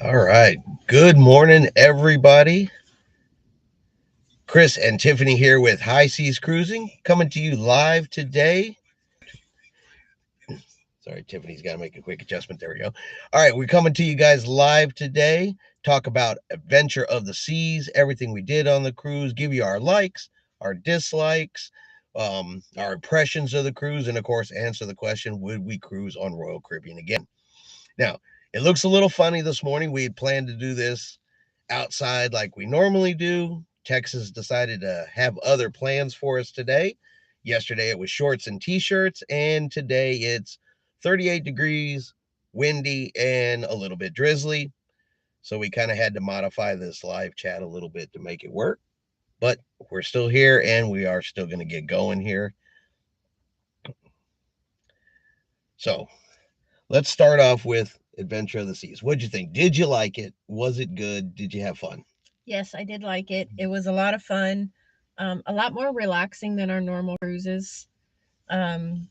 All right. Good morning, everybody. Chris and Tiffany here with High Seas Cruising, coming to you live today. Sorry, Tiffany's got to make a quick adjustment. There we go. All right, we're coming to you guys live today. Talk about Adventure of the Seas, everything we did on the cruise, give you our likes, our dislikes, our impressions of the cruise, and of course, answer the question, would we cruise on Royal Caribbean again? Now, it looks a little funny this morning. We had planned to do this outside like we normally do. Texas decided to have other plans for us today. Yesterday it was shorts and t-shirts, and today it's 38 degrees, windy, and a little bit drizzly. So we kind of had to modify this live chat a little bit to make it work. But we're still here and we are still going to get going here. So let's start off with Adventure of the Seas. What'd you think? Did you like it? Was it good? Did you have fun? Yes, I did like it. It was a lot of fun, a lot more relaxing than our normal cruises. Um,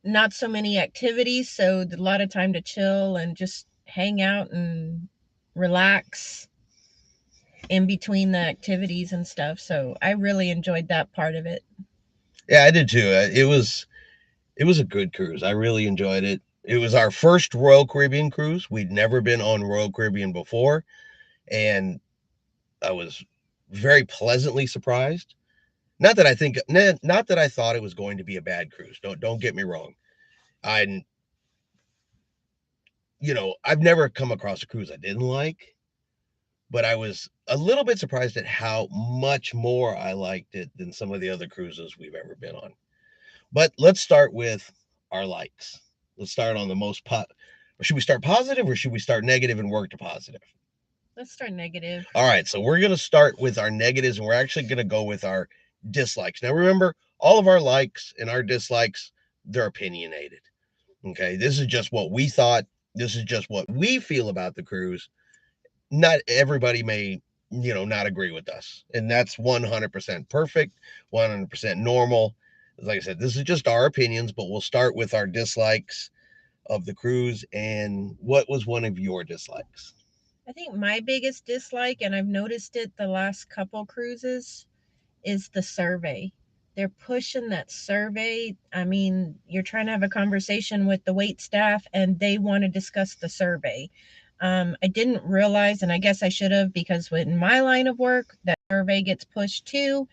Not so many activities, so a lot of time to chill and just hang out and relax in between the activities and stuff. So I really enjoyed that part of it. Yeah, I did too. It was a good cruise. I really enjoyed it. It was our first Royal Caribbean cruise. We'd never been on Royal Caribbean before, and I was very pleasantly surprised. Not that I thought it was going to be a bad cruise. Don't get me wrong. I I've never come across a cruise I didn't like, but I was a little bit surprised at how much more I liked it than some of the other cruises we've ever been on. But let's start with our likes. Let's start on the most or should we start positive or should we start negative and work to positive? Let's start negative. All right, so we're going to start with our negatives and we're actually going to go with our dislikes. Now remember, all of our likes and our dislikes, they're opinionated. Okay, this is just what we thought. This is just what we feel about the cruise. Not everybody may, not agree with us. And that's 100% perfect, 100% normal. Like I said, this is just our opinions, but we'll start with our dislikes of the cruise. And what was one of your dislikes? I think my biggest dislike, and I've noticed it the last couple cruises, is the survey. They're pushing that survey. I mean, you're trying to have a conversation with the wait staff and they want to discuss the survey. I didn't realize, and I guess I should have, because in my line of work, that survey gets pushed too.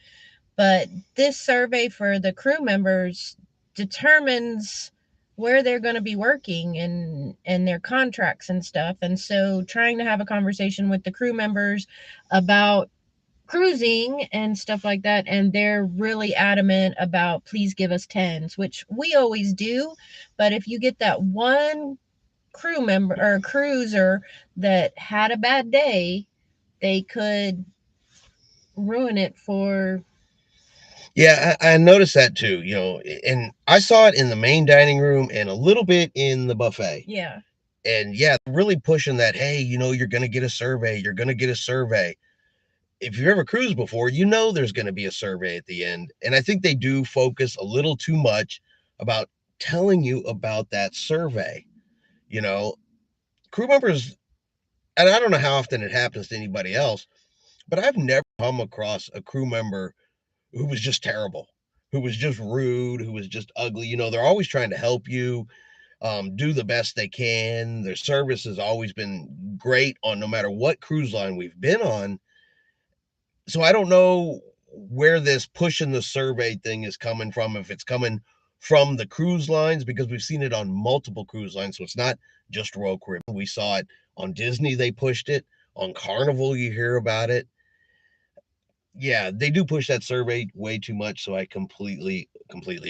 But this survey for the crew members determines where they're going to be working and their contracts and stuff. And so trying to have a conversation with the crew members about cruising and stuff like that, and they're really adamant about please give us tens, which we always do. But if you get that one crew member or cruiser that had a bad day, they could ruin it for. Yeah, I noticed that too, and I saw it in the main dining room and a little bit in the buffet. Yeah. And yeah, really pushing that, hey, you're going to get a survey. You're going to get a survey. If you've ever cruised before, there's going to be a survey at the end. And I think they do focus a little too much about telling you about that survey. You know, Crew members, and I don't know how often it happens to anybody else, but I've never come across a crew member who was just terrible, who was just rude, who was just ugly. They're always trying to help you, do the best they can. Their service has always been great on no matter what cruise line we've been on. So I don't know where this pushing the survey thing is coming from, if it's coming from the cruise lines, because we've seen it on multiple cruise lines. So it's not just Royal Caribbean. We saw it on Disney, they pushed it. On Carnival, you hear about it. Yeah, they do push that survey way too much. So I completely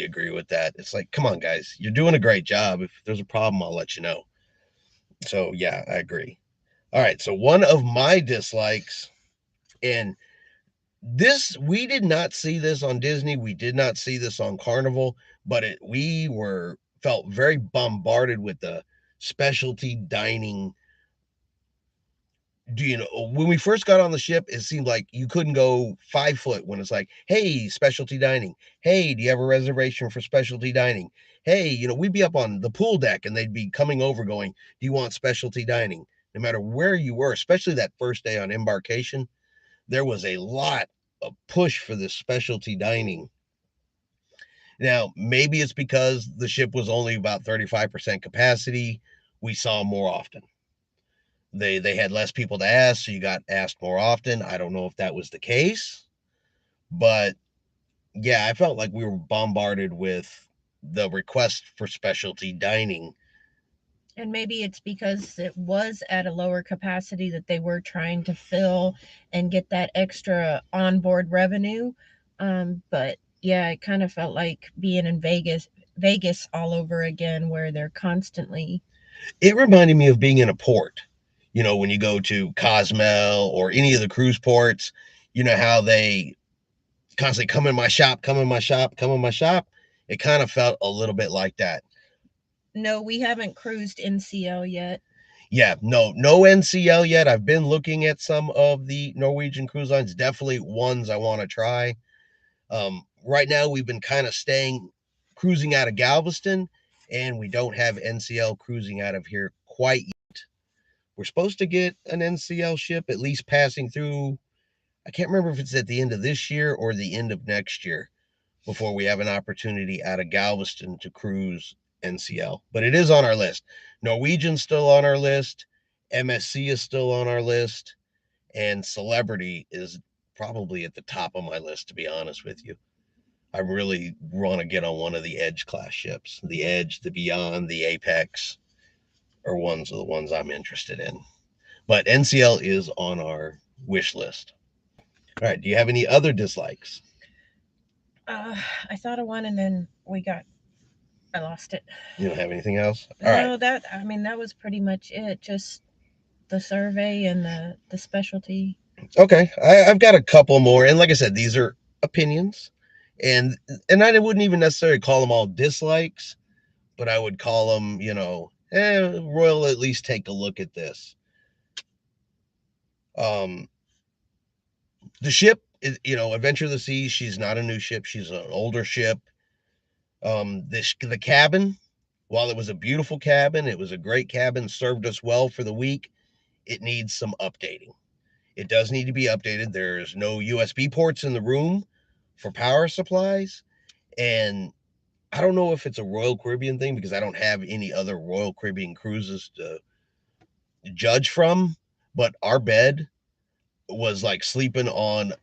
agree with that. It's like, come on, guys, you're doing a great job. If there's a problem, I'll let you know. So yeah, I agree. All right. So one of my dislikes, and this, we did not see this on Disney. We did not see this on Carnival, but we were felt very bombarded with the specialty dining. Do you know when we first got on the ship, it seemed like you couldn't go 5 foot when it's like, hey, specialty dining. Hey, do you have a reservation for specialty dining? Hey, we'd be up on the pool deck and they'd be coming over going, do you want specialty dining? no matter where you were, especially that first day on embarkation, there was a lot of push for this specialty dining. Now, maybe it's because the ship was only about 35% capacity. We saw more often. They had less people to ask, so you got asked more often. I don't know if that was the case, but yeah, I felt like we were bombarded with the request for specialty dining. And maybe it's because it was at a lower capacity that they were trying to fill and get that extra onboard revenue. But yeah, it kind of felt like being in Vegas all over again, where they're constantly. It reminded me of being in a port. You know, when you go to Cozumel or any of the cruise ports, you know how they constantly come in my shop, come in my shop, come in my shop. It kind of felt a little bit like that. No, we haven't cruised NCL yet. Yeah, no NCL yet. I've been looking at some of the Norwegian cruise lines. Definitely ones I want to try. Right now, we've been kind of staying cruising out of Galveston, and we don't have NCL cruising out of here quite yet. We're supposed to get an NCL ship at least passing through. I can't remember if it's at the end of this year or the end of next year before we have an opportunity out of Galveston to cruise NCL. But it is on our list. Norwegian's still on our list. MSC is still on our list. And Celebrity is probably at the top of my list, to be honest with you. I really want to get on one of the Edge class ships. The Edge, the Beyond, the Apex are ones of the ones I'm interested in. But NCL is on our wish list. All right. Do you have any other dislikes? Uh, I thought of one and then I lost it. You don't have anything else? All right. No, I mean, that was pretty much it. Just the survey and the specialty. Okay. I've got a couple more. And like I said, these are opinions. And I wouldn't even necessarily call them all dislikes, but I would call them, Royal, at least take a look at this. Um, the ship is, Adventure of the Seas. She's not a new ship. She's an older ship. The cabin, while it was a beautiful cabin, it was a great cabin, served us well for the week. It needs some updating. It does need to be updated. There's no USB ports in the room for power supplies. And I don't know if it's a Royal Caribbean thing because I don't have any other Royal Caribbean cruises to judge from, but our bed was like sleeping on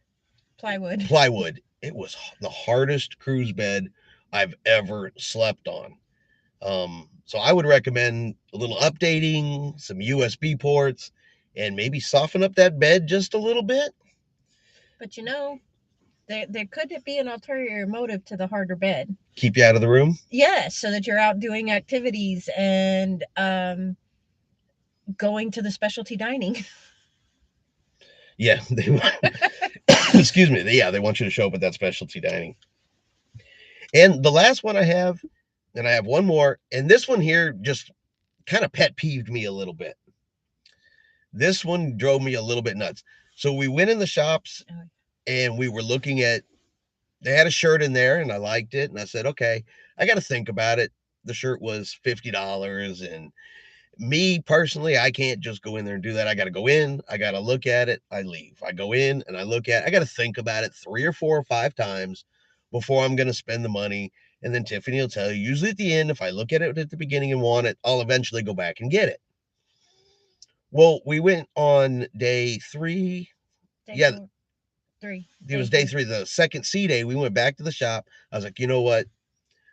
Plywood. plywood. It was the hardest cruise bed I've ever slept on. So I would recommend a little updating, some USB ports, and maybe soften up that bed just a little bit. But there could be an ulterior motive to the harder bed. Keep you out of the room. Yes, so that you're out doing activities and going to the specialty dining. Yeah, they excuse me. Yeah, they want you to show up at that specialty dining. And the last one I have, and I have one more, and this one here just kind of pet peeved me a little bit. This one drove me a little bit nuts. So we went in the shops and we were looking at, they had a shirt in there and I liked it. And I said, okay, I got to think about it. The shirt was $50. And me personally, I can't just go in there and do that. I got to go in, I got to look at it, I leave. I go in and I look at it. I got to think about it 3 or 4 or 5 times before I'm going to spend the money. And then Tiffany will tell you, usually at the end, if I look at it at the beginning and want it, I'll eventually go back and get it. Well, we went on day 3. Day Yeah, 3. it was day 3, the second sea day. We went back to the shop. I was like, you know what?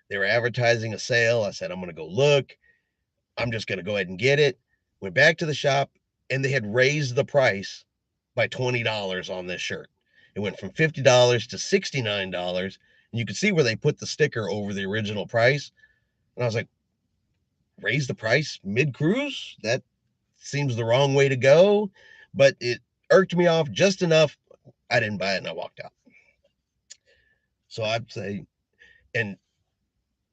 They were advertising a sale. I said, I'm going to go look. I'm just going to go ahead and get it. Went back to the shop and they had raised the price by $20 on this shirt. It went from $50 to $69. And you could see where they put the sticker over the original price. And I was like, raise the price mid cruise? That seems the wrong way to go. But it irked me off just enough. I didn't buy it and I walked out. So I'd say, and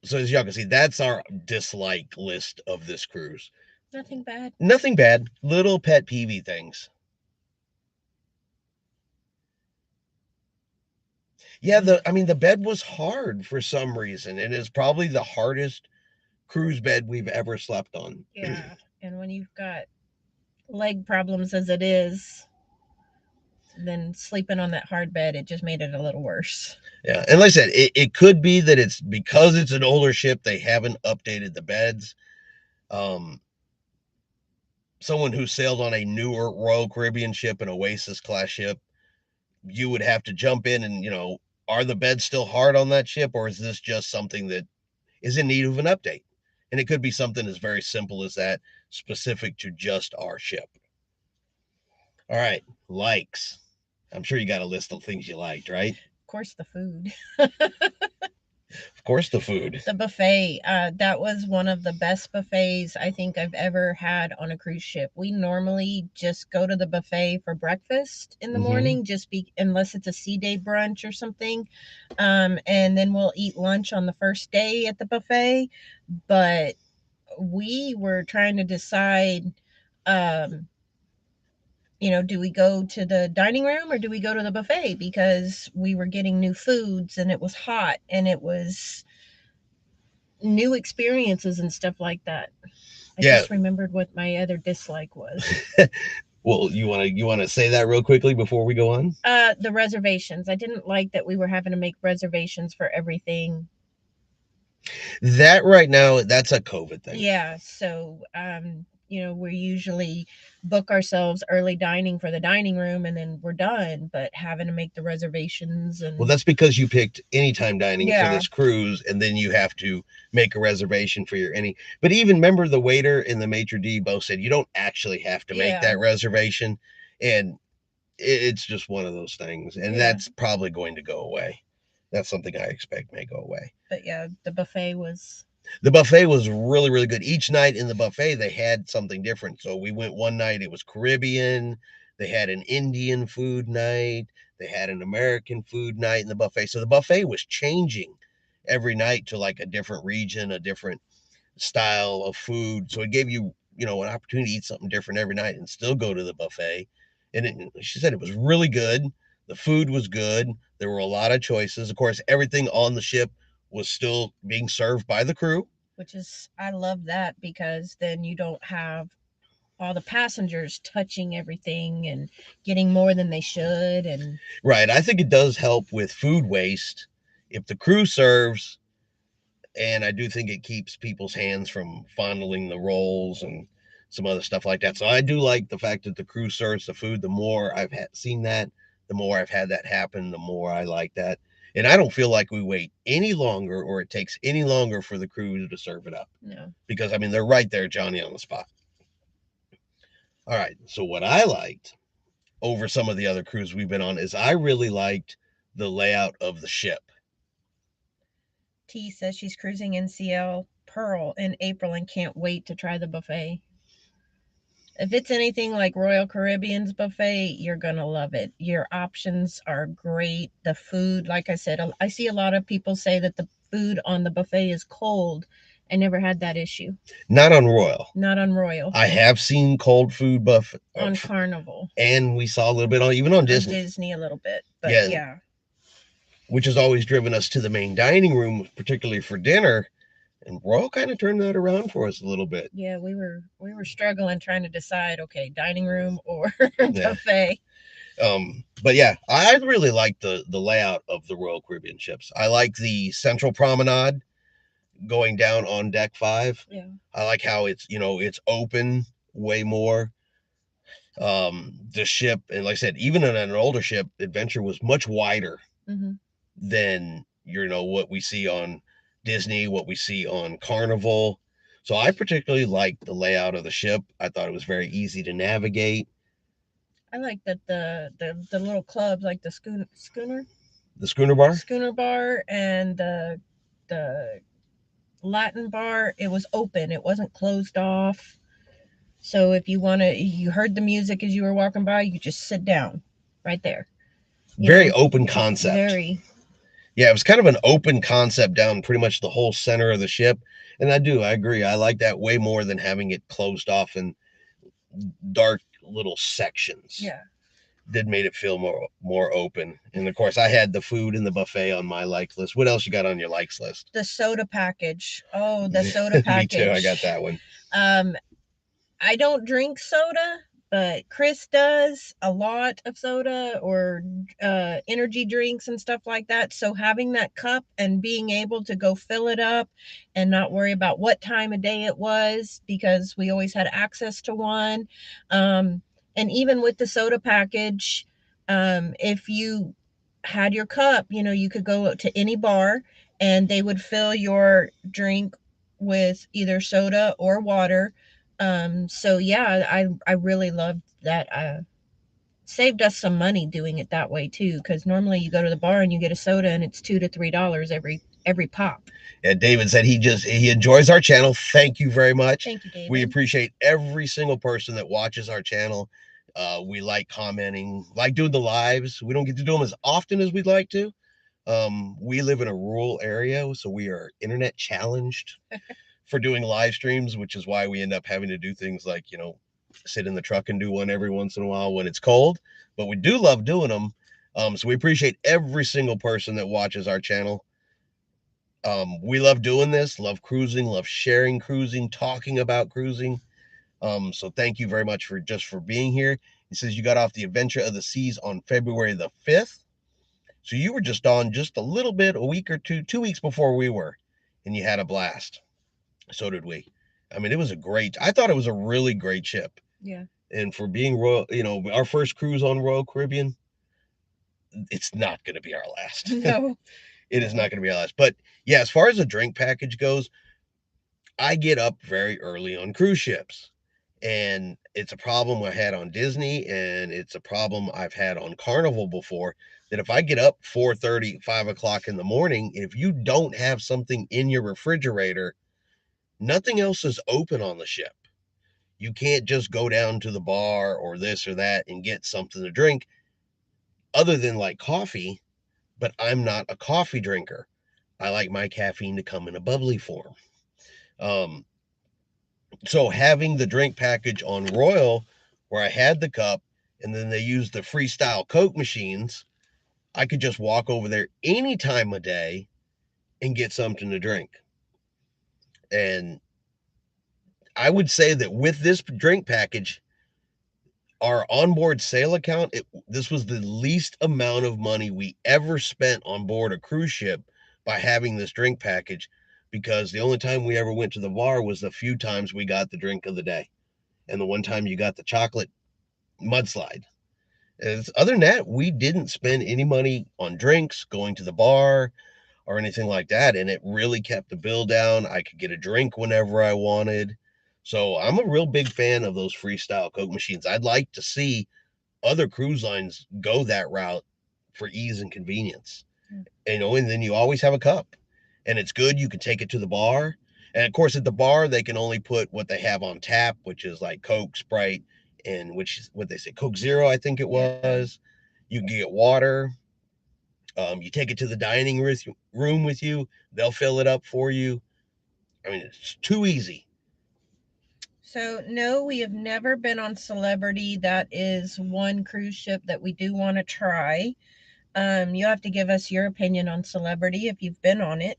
so as y'all can see, that's our dislike list of this cruise. Nothing bad. Nothing bad. Little pet peevy things. Yeah, the bed was hard for some reason. It is probably the hardest cruise bed we've ever slept on. Yeah. And when you've got leg problems as it is, then sleeping on that hard bed, it just made it a little worse. Yeah, and like I said, it could be that it's because it's an older ship, they haven't updated the beds. Um, Someone who sailed on a newer Royal Caribbean ship, an Oasis class ship, you would have to jump in and, are the beds still hard on that ship, or is this just something that is in need of an update? And it could be something as very simple as that, specific to just our ship. All right, likes. I'm sure you got a list of things you liked, right? Of course, the food. Of course, the food. The buffet, that was one of the best buffets I think I've ever had on a cruise ship. We normally just go to the buffet for breakfast in the Mm-hmm. morning, unless it's a sea day brunch or something, and then we'll eat lunch on the first day at the buffet. But we were trying to decide, um, do we go to the dining room or do we go to the buffet, because we were getting new foods and it was hot and it was new experiences and stuff like that. I Yeah. just remembered what my other dislike was. Well, you wanna say that real quickly before we go on? The reservations. I didn't like that we were having to make reservations for everything. That right now, that's a COVID thing. Yeah, so we usually book ourselves early dining for the dining room and then we're done, but having to make the reservations Well, and that's because you picked anytime dining for yeah, this cruise, and then you have to make a reservation for your any. But even remember, the waiter and the maitre d both said you don't actually have to make yeah, that reservation, and it's just one of those things, and yeah. that's probably going to go away. That's something I expect may go away. But yeah, the buffet was The buffet was really, really good. Each night in the buffet, they had something different. So we went one night, it was Caribbean. They had an Indian food night. They had an American food night in the buffet. So the buffet was changing every night to like a different region, a different style of food. So it gave you, an opportunity to eat something different every night and still go to the buffet. And she said it was really good. The food was good. There were a lot of choices. Of course, everything on the ship was still being served by the crew. which is I love that, because then you don't have all the passengers touching everything and getting more than they should. And Right. I think it does help with food waste if the crew serves, and I do think it keeps people's hands from fondling the rolls and some other stuff like that. So I do like the fact that the crew serves the food. The more I've seen that, the more I've had that happen, the more I like that. And I don't feel like we wait any longer or it takes any longer for the crew to serve it up, no, because I mean they're right there, Johnny on the spot. All right. So what I liked over some of the other cruises we've been on is I really liked the layout of the ship. T says she's cruising NCL Pearl in April and can't wait to try the buffet. If it's anything like Royal Caribbean's buffet, you're going to love it. Your options are great. The food, like I said, I see a lot of people say that the food on the buffet is cold. I never had that issue. Not on Royal. Not on Royal. I have seen cold food buffet On Carnival. and we saw a little bit on even on Disney. On Disney a little bit, but Yeah, yeah. which has always driven us to the main dining room, particularly for dinner. And Royal kind of turned that around for us a little bit. Yeah, we were struggling trying to decide, okay, dining room or Yeah. buffet. But yeah, I really like the layout of the Royal Caribbean ships. I like the central promenade going down on deck 5. Yeah. I like how it's open way more. The ship, and like I said, even in an older ship, Adventure was much wider Mm-hmm. than what we see on Disney, what we see on Carnival. So I particularly liked the layout of the ship. I thought it was very easy to navigate. I like that the little clubs, like the The schooner bar and the Latin bar, it was open. It wasn't closed off. So if you heard the music as you were walking by, you just sit down right there. Very open concept. Very. Yeah, it was kind of an open concept down pretty much the whole center of the ship. And I agree. I like that way more than having it closed off in dark little sections. Yeah. Did made it feel more open. And of course, I had the food and the buffet on my like list. What else you got on your likes list? The soda package. Oh, the soda package. Me too. I got that one. I don't drink soda, But Chris does a lot of soda or energy drinks and stuff like that. So having that cup and being able to go fill it up and not worry about what time of day it was, because we always had access to one. Um, and even with the soda package, if you had your cup, you could go to any bar and they would fill your drink with either soda or water. So yeah, I really loved that. Saved us some money doing it that way too, because normally you go to the bar and you get a soda and it's $2 to $3 every pop. And David said he enjoys our channel. Thank you very much. Thank you, David. We appreciate every single person that watches our channel. We like commenting, like doing the lives. We don't get to do them as often as we'd like to. We live in a rural area, so we are internet challenged for doing live streams, which is why we end up having to do things like, sit in the truck and do one every once in a while when it's cold. But we do love doing them. So we appreciate every single person that watches our channel. We love doing this, love cruising, love sharing cruising, talking about cruising. So thank you very much for being here. He says you got off the Adventure of the Seas on February the 5th. So you were just on just a little bit, a week or 2 weeks before we were, and you had a blast. So did we. I mean, I thought it was a really great ship. Yeah. And for being Royal, our first cruise on Royal Caribbean, it's not going to be our last. No. It is not going to be our last. But yeah, as far as the drink package goes, I get up very early on cruise ships. And it's a problem I had on Disney, and it's a problem I've had on Carnival before. That if I get up 4:30, 5 o'clock in the morning, if you don't have something in your refrigerator, nothing else is open on the ship. You can't just go down to the bar or this or that and get something to drink other than like coffee. But I'm not a coffee drinker. I like my caffeine to come in a bubbly form. Um, so having the drink package on Royal, where I had the cup, and then they used the freestyle Coke machines, I could just walk over there any time of day and get something to drink. And I would say that with this drink package, our onboard sale account, this was the least amount of money we ever spent on board a cruise ship by having this drink package, because the only time we ever went to the bar was the few times we got the drink of the day and the one time you got the chocolate mudslide. Other than that, we didn't spend any money on drinks, going to the bar, or anything like that. And it really kept the bill down. I could get a drink whenever I wanted. So I'm a real big fan of those freestyle Coke machines. I'd like to see other cruise lines go that route for ease and convenience. And then you always have a cup. And it's good. You can take it to the bar. And of course, at the bar, they can only put what they have on tap, which is like Coke, Sprite, and which is what they say, Coke Zero, I think it was. You can get water. You take it to the dining room with you. They'll fill it up for you. I mean, it's too easy. So, no, we have never been on Celebrity. That is one cruise ship that we do want to try. You have to give us your opinion on Celebrity if you've been on it.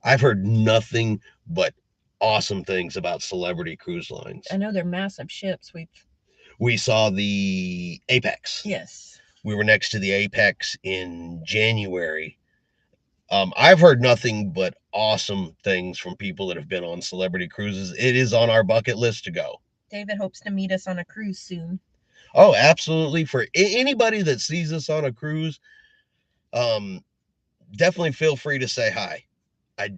I've heard nothing but awesome things about Celebrity Cruise Lines. I know they're massive ships. We saw the Apex. Yes. We were next to the Apex in January. I've heard nothing but awesome things from people that have been on Celebrity Cruises. It is on our bucket list to go. David hopes to meet us on a cruise soon. Oh, absolutely. For anybody that sees us on a cruise, definitely feel free to say hi. I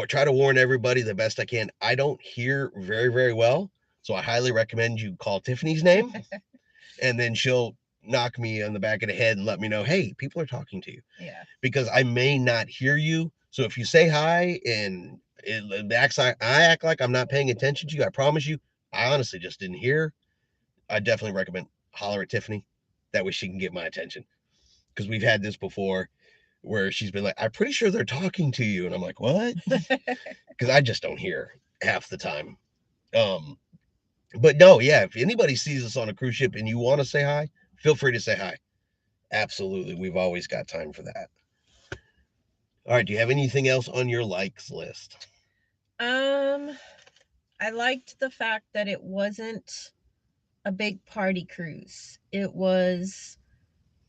try to warn everybody the best I can. I don't hear very, very well, so I highly recommend you call Tiffany's name, and then she'll knock me on the back of the head and let me know, hey, people are talking to you. Yeah. Because I may not hear you. So if you say hi and I act like I'm not paying attention to you, I promise you, I honestly just didn't hear. I definitely recommend holler at Tiffany. That way she can get my attention. Because we've had this before where she's been like, I'm pretty sure they're talking to you. And I'm like, what? Because I just don't hear half the time. But no, yeah, if anybody sees us on a cruise ship and you want to say hi, feel free to say hi. Absolutely. We've always got time for that. All right. Do you have anything else on your likes list? I liked the fact that it wasn't a big party cruise. It was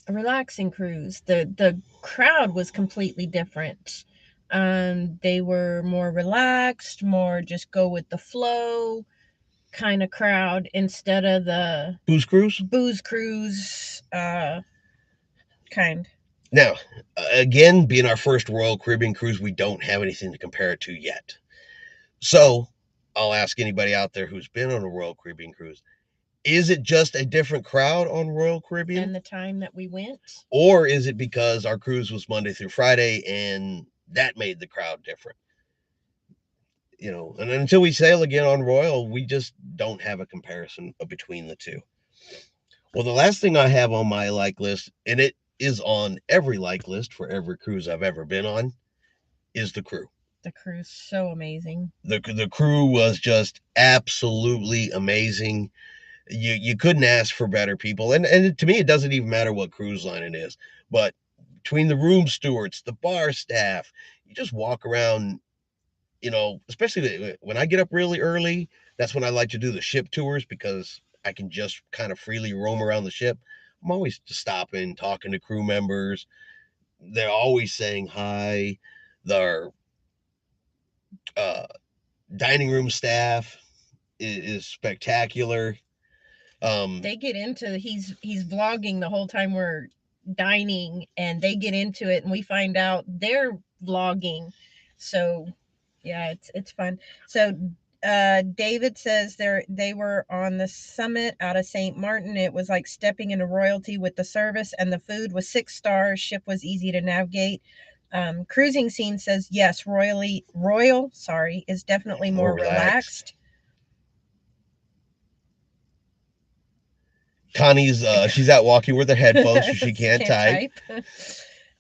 a relaxing cruise. The crowd was completely different. They were more relaxed, more just go with the flow kind of crowd instead of the Booze Cruise. booze cruise kind. Now, again, being our first Royal Caribbean cruise, we don't have anything to compare it to yet. So I'll ask anybody out there who's been on a Royal Caribbean cruise, is it just a different crowd on Royal Caribbean? And the time that we went? Or is it because our cruise was Monday through Friday and that made the crowd different? And until we sail again on Royal, we just don't have a comparison between the two. Well, the last thing I have on my like list, and it is on every like list for every cruise I've ever been on, is the crew. The crew's so amazing. The crew was just absolutely amazing. You couldn't ask for better people, and to me, it doesn't even matter what cruise line it is. But between the room stewards, the bar staff, you just walk around. Especially when I get up really early, that's when I like to do the ship tours because I can just kind of freely roam around the ship. I'm always stopping, talking to crew members. They're always saying hi. Their uh, dining room staff is spectacular. They get into he's vlogging the whole time we're dining, and they get into it, and we find out they're vlogging. So yeah, it's fun. So David says they were on the summit out of St. Martin. It was like stepping into royalty with the service, and the food was 6 stars. Ship was easy to navigate. Cruising scene says yes, royal is definitely more relaxed. Connie's she's out walking with her headphones so she can't type.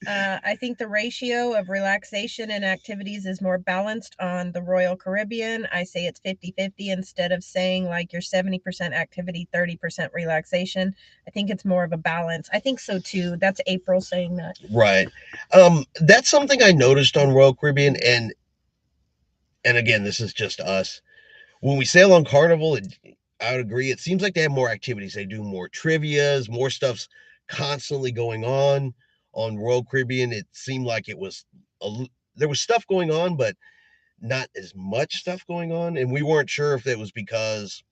I think the ratio of relaxation and activities is more balanced on the Royal Caribbean. I say it's 50-50 instead of saying like you're 70% activity, 30% relaxation. I think it's more of a balance. I think so too. That's April saying that. Right. That's something I noticed on Royal Caribbean, and again, this is just us. When we sail on Carnival, I would agree. It seems like they have more activities. They do more trivias, more stuff's constantly going on. On Royal Caribbean, it seemed like there was stuff going on, but not as much stuff going on. And we weren't sure if it was because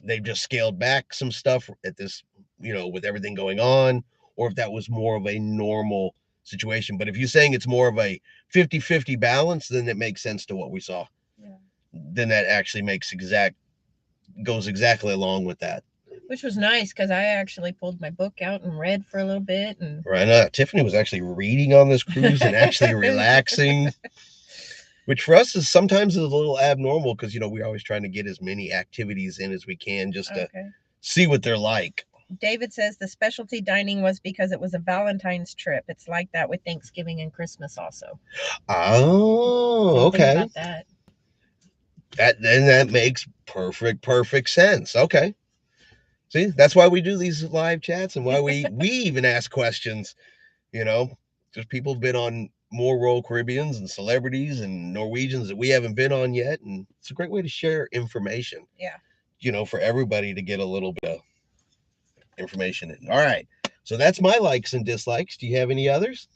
they've just scaled back some stuff at this, with everything going on, or if that was more of a normal situation. But if you're saying it's more of a 50-50 balance, then it makes sense to what we saw. Yeah. Then that actually goes exactly along with that. Which was nice because I actually pulled my book out and read for a little bit. And right, Tiffany was actually reading on this cruise and actually relaxing, which for us is sometimes a little abnormal because we're always trying to get as many activities in as we can just to see what they're like. David says the specialty dining was because it was a Valentine's trip. It's like that with Thanksgiving and Christmas also. Oh, okay. Think about that. That makes perfect sense. Okay. See, that's why we do these live chats and why we even ask questions. Just people have been on more Royal Caribbeans and celebrities and Norwegians that we haven't been on yet, and it's a great way to share information. Yeah. For everybody to get a little bit of information in. All right. So that's my likes and dislikes. Do you have any others?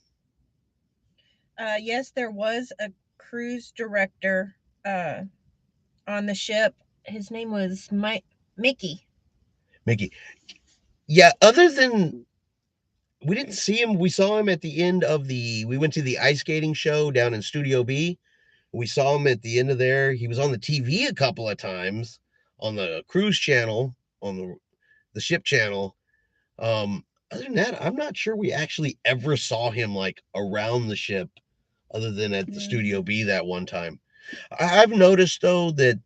Yes, there was a cruise director on the ship. His name was Mickey. Yeah, other than we didn't see him, we saw him at the end of we went to the ice skating show down in Studio B. We saw him at the end of there. He was on the TV a couple of times on the cruise channel, on the ship channel. Other than that, I'm not sure we actually ever saw him like around the ship other than at the Studio B that one time. I've noticed though that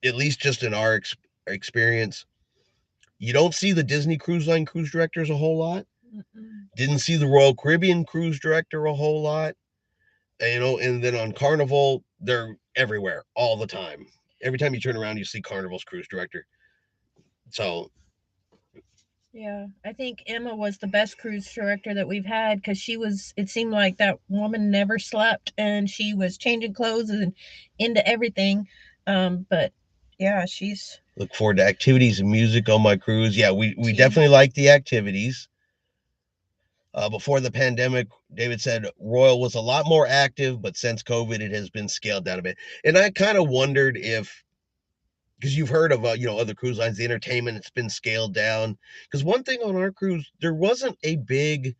at least just in our experience, you don't see the Disney Cruise Line cruise directors a whole lot. Didn't see the Royal Caribbean cruise director a whole lot. And then on Carnival, they're everywhere all the time. Every time you turn around, you see Carnival's cruise director. So yeah, I think Emma was the best cruise director that we've had because it seemed like that woman never slept and she was changing clothes and into everything. But yeah, she's Look forward to activities and music on my cruise. Yeah, we Tea. definitely like the activities. Before the pandemic, David said Royal was a lot more active, but since COVID, it has been scaled down a bit. And I kind of wondered if, because you've heard of other cruise lines, the entertainment it's been scaled down. Because one thing on our cruise, there wasn't a big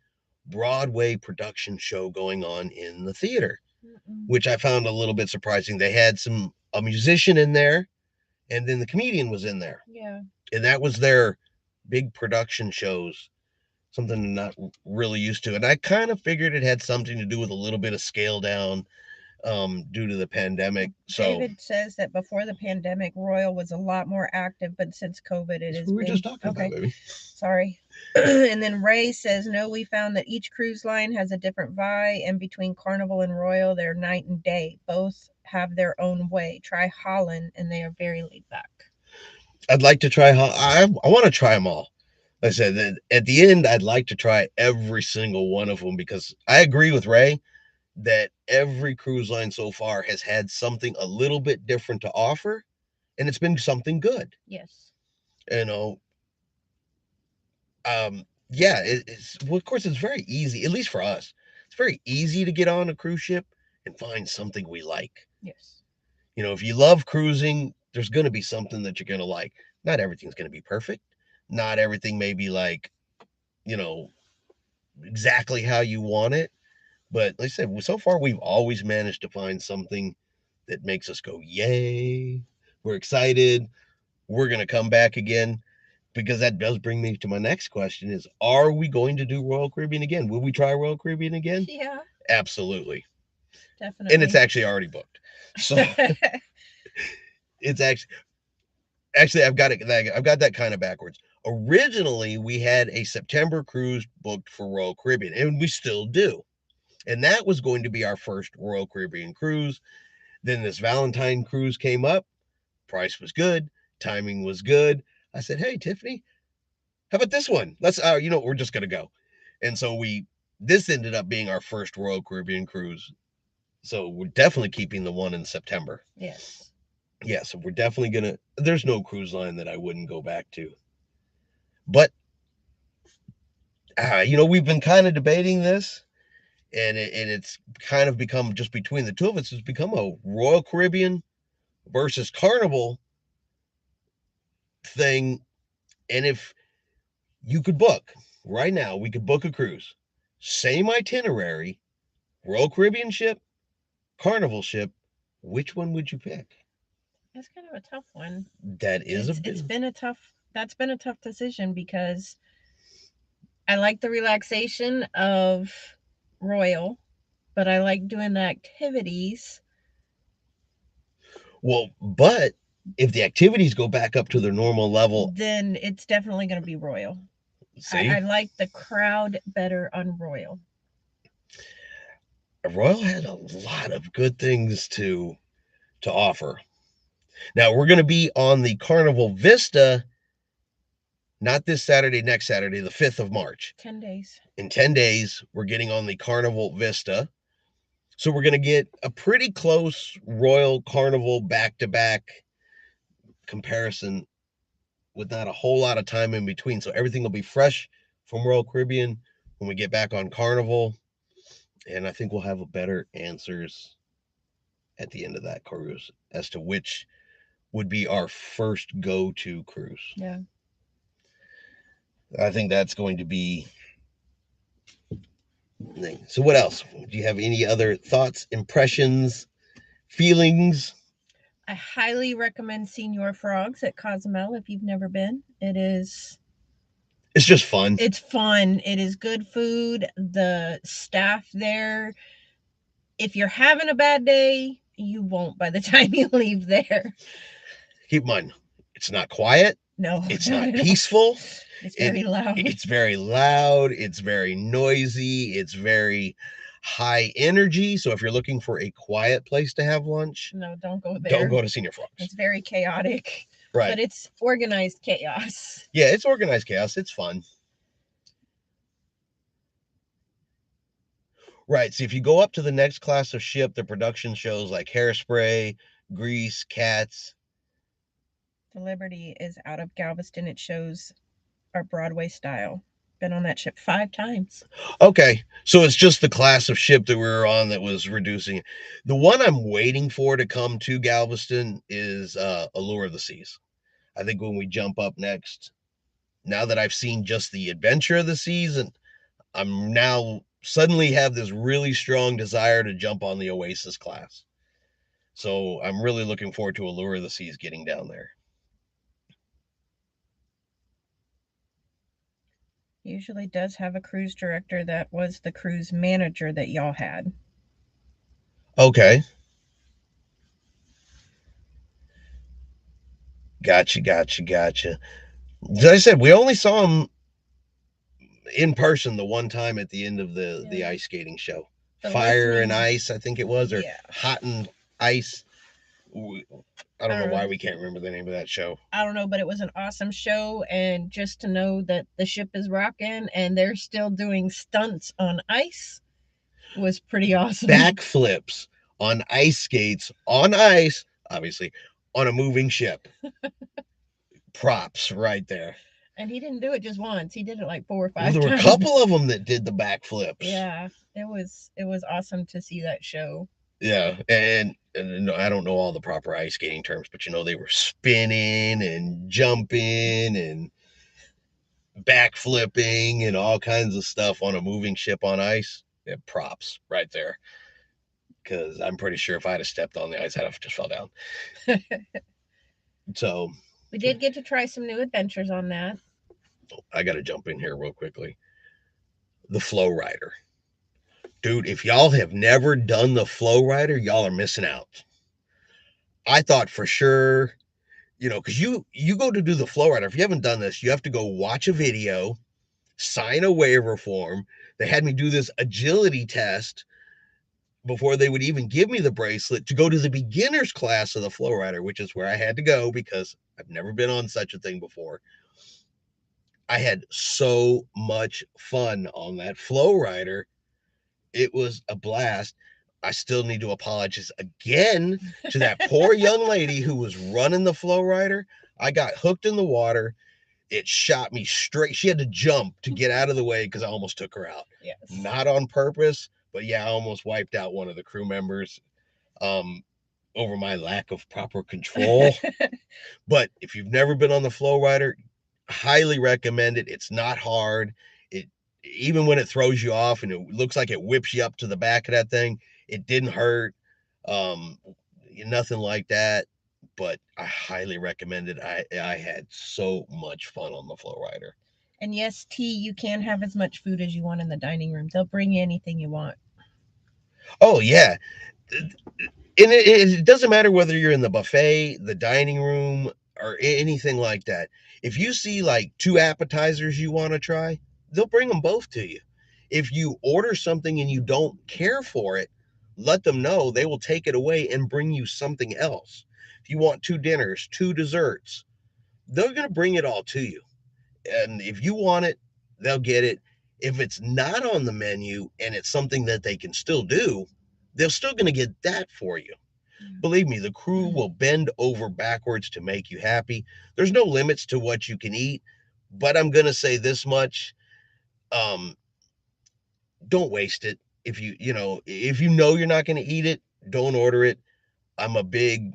Broadway production show going on in the theater, Mm-mm. which I found a little bit surprising. They had a musician in there, and then the comedian was in there, Yeah. and that was their big production shows. Something I'm not really used to, and I kind of figured it had something to do with a little bit of scale down due to the pandemic. So David says that before the pandemic, Royal was a lot more active, but since COVID, it that's has what we were been just talking okay. about, baby. Sorry. And then Ray says, no, we found that each cruise line has a different vibe, and between Carnival and Royal, they're night and day. Both have their own way. Try Holland, and they are very laid back. I'd like to try. I want to try them all. Like I said, that at the end, I'd like to try every single one of them because I agree with Ray that every cruise line so far has had something a little bit different to offer, and it's been something good. Yes. You know, yeah, it's well, of course, it's very easy, at least for us. It's very easy to get on a cruise ship and find something we like. Yes. If you love cruising, there's going to be something that you're going to like. Not everything's going to be perfect. Not everything may be like, you know, exactly how you want it. But like I said, so far we've always managed to find something that makes us go, yay. We're excited. We're going to come back again because that does bring me to my next question is, are we going to do Royal Caribbean again? Will we try Royal Caribbean again? Yeah, Absolutely. And it's definitely. actually already booked. So it's actually I've got that kind of backwards. Originally, we had a September cruise booked for Royal Caribbean, and we still do. And that was going to be our first Royal Caribbean cruise. Then this Valentine cruise came up. Price was good, timing was good. I said, "Hey, Tiffany, how about this one? Let's we're just going to go." And so this ended up being our first Royal Caribbean cruise. So we're definitely keeping the one in September. Yes. Yeah, so we're definitely gonna. There's no cruise line that I wouldn't go back to. But we've been kind of debating this, and it's kind of become just between the two of us. It's become a Royal Caribbean versus Carnival thing. And if you could book right now, we could book a cruise, same itinerary, Royal Caribbean ship, Carnival ship. Which one would you pick? That's kind of a tough one. That is a It's bit. been a tough that's been a tough decision because I like the relaxation of Royal, but I like doing the activities. Well, but if the activities go back up to their normal level, Then it's definitely going to be Royal. I see, like the crowd better on Royal. Royal had a lot of good things to offer. Now we're going to be on the Carnival Vista, not this Saturday, next Saturday, the 5th of March. 10 days. In 10 days, we're getting on the Carnival Vista. So we're going to get a pretty close Royal Carnival back to back comparison with not a whole lot of time in between. So everything will be fresh from Royal Caribbean when we get back on Carnival. And I think we'll have better answers at the end of that cruise as to which would be our first go to cruise. Yeah. I think that's going to be. So, what else? Do you have any other thoughts, impressions, feelings? I highly recommend Senior Frogs at Cozumel if you've never been. It's just fun. It's fun. It is good food. The staff there, if you're having a bad day, you won't by the time you leave there. Keep in mind, it's not quiet. No, It's not not at all. peaceful. It's It very loud. it's very loud. It's very noisy. It's very high energy. So if you're looking for a quiet place to have lunch, No, don't go there. don't go to Senior Frogs. It's very chaotic. Right. But it's organized chaos. Yeah, it's organized chaos. It's fun. Right. So if you go up to the next class of ship, the production shows like Hairspray, Grease, Cats, The Liberty is out of Galveston. It shows our Broadway style. Been on that ship 5 times. Okay, so it's just the class of ship that we were on that was reducing. The one I'm waiting for to come to Galveston is Allure of the Seas. I think when we jump up next, now that I've seen just the Adventure of the Seas, and I'm now suddenly have this really strong desire to jump on the Oasis class. So I'm really looking forward to Allure of the Seas getting down there. Usually does have a cruise director that was the cruise manager that y'all had. Okay. Gotcha. As I said, we only saw him in person the one time at the end of the ice skating show. The Fire and listening- Ice, I think it was, or Yeah. Hot and Ice. I don't know why know. we can't remember the name of that show. I don't know, but it was an awesome show. And just to know that the ship is rocking and they're still doing stunts on ice was pretty awesome. Backflips on ice skates, on ice, obviously, on a moving ship. Props right there. And he didn't do it just once. He did it like 4 or 5 Well, there were a times. couple of them that did the backflips. Yeah, it was awesome to see that show. Yeah, and I don't know all the proper ice skating terms, but they were spinning and jumping and backflipping and all kinds of stuff on a moving ship on ice. Yeah, props right there. Because I'm pretty sure if I'd have stepped on the ice, I'd have just fell down. So we did get to try some new adventures on that. I got to jump in here real quickly. The Flowrider. Dude, if y'all have never done the Flowrider, y'all are missing out. I thought for sure, because you go to do the Flowrider. If you haven't done this, you have to go watch a video, sign a waiver form. They had me do this agility test before they would even give me the bracelet to go to the beginner's class of the Flowrider, which is where I had to go because I've never been on such a thing before. I had so much fun on that Flowrider. It was a blast. I still need to apologize again to that poor young lady who was running the Flowrider. I got hooked in the water. It shot me straight. She had to jump to get out of the way because I almost took her out. Yes. Not on purpose, but yeah, I almost wiped out one of the crew members over my lack of proper control. But if you've never been on the Flowrider, highly recommend it. It's not hard. Even when it throws you off and it looks like it whips you up to the back of that thing, it didn't hurt. Nothing like that. But I highly recommend it. I had so much fun on the Flowrider. And yes, T, you can have as much food as you want in the dining room. They'll bring you anything you want. Oh, yeah. And it doesn't matter whether you're in the buffet, the dining room, or anything like that. If you see like 2 appetizers you want to try, they'll bring them both to you. If you order something and you don't care for it, let them know. They will take it away and bring you something else. If you want 2 dinners, 2 desserts, they're going to bring it all to you. And if you want it, they'll get it. If it's not on the menu and it's something that they can still do, they're still going to get that for you. Believe me, the crew will bend over backwards to make you happy. There's no limits to what you can eat, but I'm going to say this much. Don't waste it. If you know you're not going to eat it, don't order it. I'm a big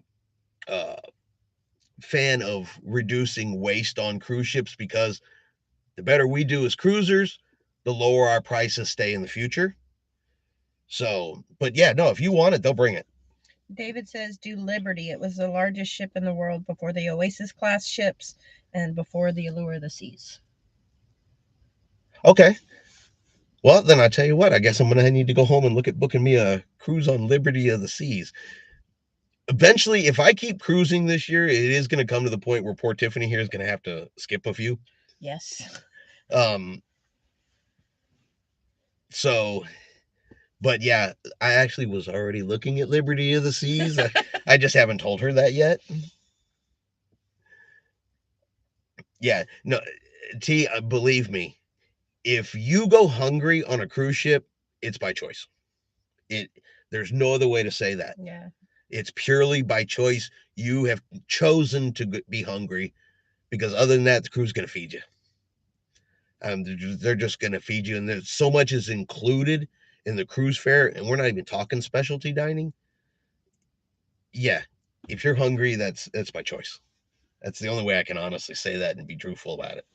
fan of reducing waste on cruise ships because the better we do as cruisers, the lower our prices stay in the future. So, but yeah, no, if you want it, they'll bring it. David says, do Liberty. It was the largest ship in the world before the Oasis class ships and before the Allure of the Seas. Okay. Well, then I tell you what, I guess I'm going to need to go home and look at booking me a cruise on Liberty of the Seas. Eventually, if I keep cruising this year, it is going to come to the point where poor Tiffany here is going to have to skip a few. Yes. So, but yeah, I actually was already looking at Liberty of the Seas. I just haven't told her that yet. Yeah, no, T, believe me, if you go hungry on a cruise ship, it's by choice. There's no other way to say that. Yeah. It's purely by choice. You have chosen to be hungry, because other than that, the crew's going to feed you. They're just going to feed you, and there's so much is included in the cruise fare, and we're not even talking specialty dining. Yeah, if you're hungry, that's by choice. That's the only way I can honestly say that and be truthful about it,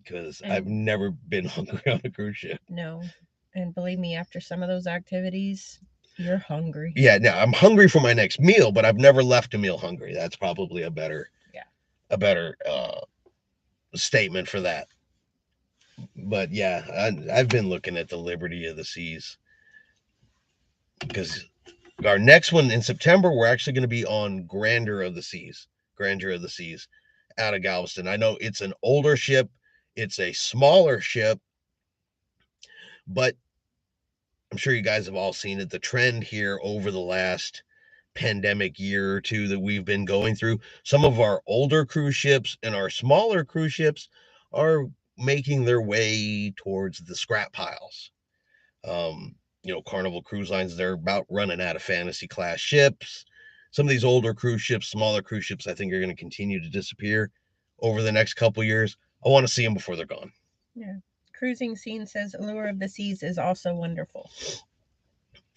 because I've And never been hungry on a cruise ship. no, and believe me, after some of those activities, you're hungry. Yeah, now I'm hungry for my next meal, but I've never left a meal hungry. That's probably Yeah. a better statement for that. But yeah, I've been looking at the Liberty of the Seas, because our next one in September, we're actually going to be on Grandeur of the Seas, out of Galveston. I know it's an older ship, it's a smaller ship, but I'm sure you guys have all seen it. The trend here over the last pandemic year or two that we've been going through, some of our older cruise ships and our smaller cruise ships are making their way towards the scrap piles. Carnival Cruise Lines, they're about running out of fantasy class ships. Some of these older cruise ships, smaller cruise ships, I think are going to continue to disappear over the next couple years. I want to see them before they're gone. Yeah. Cruising Scene says Allure of the Seas is also wonderful.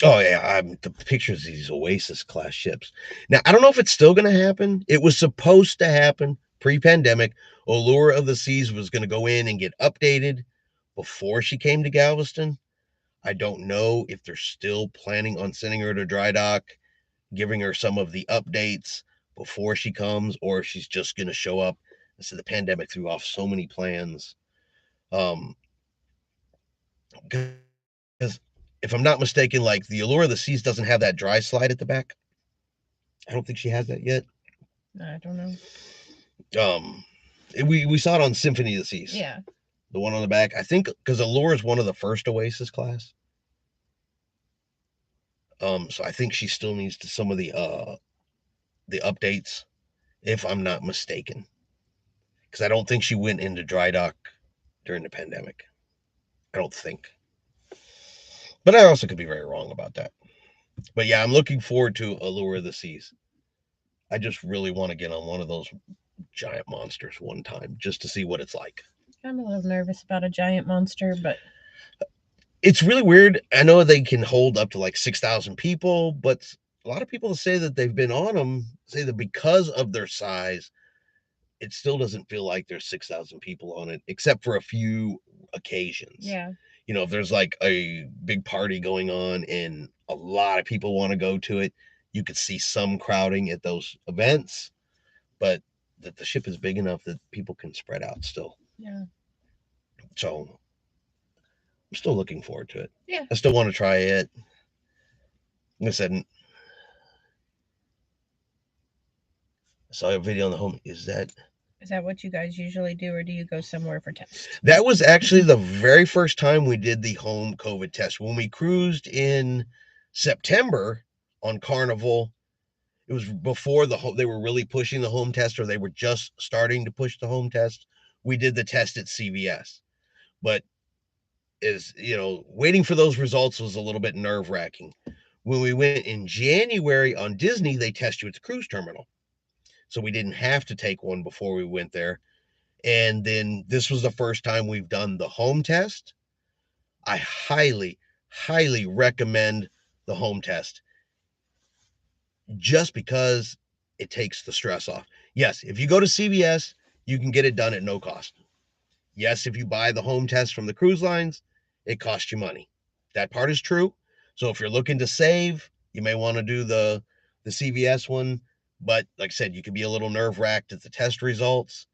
Oh yeah, the pictures of these Oasis class ships. Now I don't know if it's still going to happen. It was supposed to happen pre-pandemic. Allure of the Seas was going to go in and get updated before she came to Galveston. I don't know if they're still planning on sending her to dry dock, giving her some of the updates before she comes, or if she's just going to show up. So the pandemic threw off so many plans. Because if I'm not mistaken, like the Allure of the Seas doesn't have that dry slide at the back. I don't think she has that yet. I don't know. Um, we saw it on Symphony of the Seas, Yeah. the one on the back. I think because Allure is one of the first Oasis class. So I think she still needs to some of the updates, if I'm not mistaken, because I don't think she went into dry dock during the pandemic. I don't think, but I also could be very wrong about that. But yeah, I'm looking forward to Allure of the Seas. I just really want to get on one of those giant monsters one time just to see what it's like. I'm a little nervous about a giant monster, but It's really weird. I know they can hold up to like 6,000 people, but a lot of people say that they've been on them say that because of their size, it still doesn't feel like there's 6,000 people on it, except for a few occasions. yeah. If there's like a big party going on and a lot of people want to go to it, you could see some crowding at those events, but that the ship is big enough that people can spread out still. Yeah. So I'm still looking forward to it. Yeah. I still want to try it. Like I said, I saw a video on the home. Is that what you guys usually do, or do you go somewhere for tests? That was actually the very first time we did the home COVID test. When we cruised in September on Carnival, it was before they were really pushing the home test, or they were just starting to push the home test. We did the test at CVS, but waiting for those results was a little bit nerve wracking. When we went in January on Disney, they test you at the cruise terminal, so we didn't have to take one before we went there. And then this was the first time we've done the home test. I highly, highly recommend the home test, just because it takes the stress off. Yes, if you go to CVS, you can get it done at no cost. Yes, if you buy the home test from the cruise lines, it costs you money. That part is true. So if you're looking to save, you may want to do the CVS one. But like I said, you can be a little nerve wracked at the test results.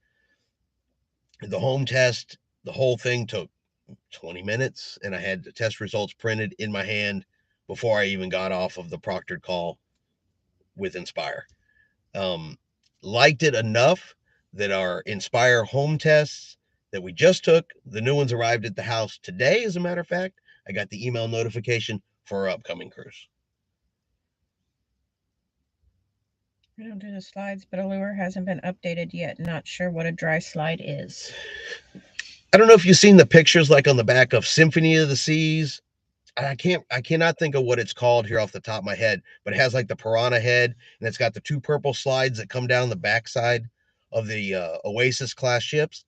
The home test, the whole thing took 20 minutes, and I had the test results printed in my hand before I even got off of the proctored call with Inspire. Um, Liked it enough that our Inspire home tests that we just took, the new ones arrived at the house today. As a matter of fact, I got the email notification for our upcoming cruise. I don't do the slides, but Allure hasn't been updated yet. Not sure what a dry slide is. I don't know if you've seen the pictures like on the back of Symphony of the Seas I cannot think of what it's called here off the top of my head, but it has like the piranha head, and it's got the two purple slides that come down the backside of the Oasis class ships.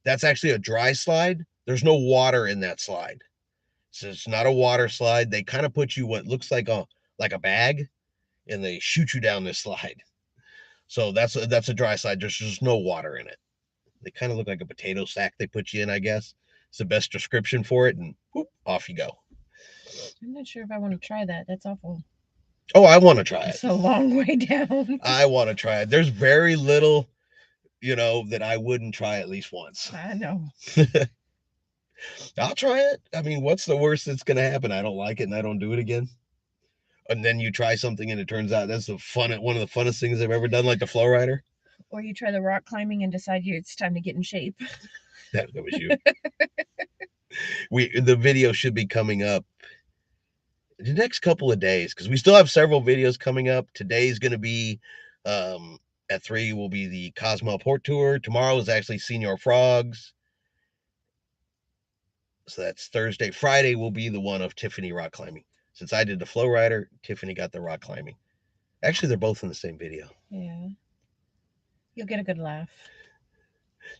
That's actually a dry slide. There's no water in that slide. So it's not a water slide. They kind of put you what looks like a bag, and they shoot you down this slide. So that's a dry slide. There's just no water in it. They kind of look like a potato sack they put you in, I guess. It's the best description for it, and whoop, off you go. I'm not sure if I want to try that. That's awful. Oh, I want to try it. It's a long way down. I want to try it. There's very little, that I wouldn't try at least once. I know. I'll try it. I mean, what's the worst that's going to happen? I don't like it and I don't do it again. And then you try something and it turns out that's one of the funnest things I've ever done, like the Flowrider. Or you try the rock climbing and decide it's time to get in shape. That was you. The video should be coming up the next couple of days because we still have several videos coming up. Today's going to be at 3 will be the Cosmo Port Tour. Tomorrow is actually Senior Frogs. So that's Thursday. Friday will be the one of Tiffany rock climbing. Since I did the Flowrider, Tiffany got the rock climbing. Actually, they're both in the same video. Yeah. You'll get a good laugh.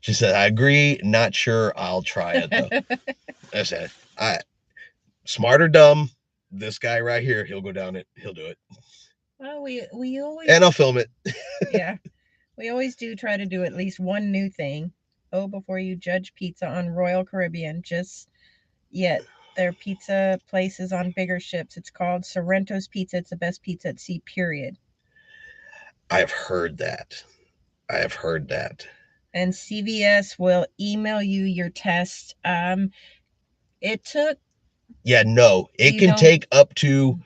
She said, I agree. Not sure. I'll try it, though. I said, smart or dumb, this guy right here, he'll go down it. He'll do it. Well, we always... And I'll film it. Yeah. We always do try to do at least one new thing. Oh, before you judge pizza on Royal Caribbean, just yet their pizza places on bigger ships. It's called Sorrento's Pizza. It's the best pizza at sea, period. I've heard that. And CVS will email you your test. It took... Yeah, no. It can take up to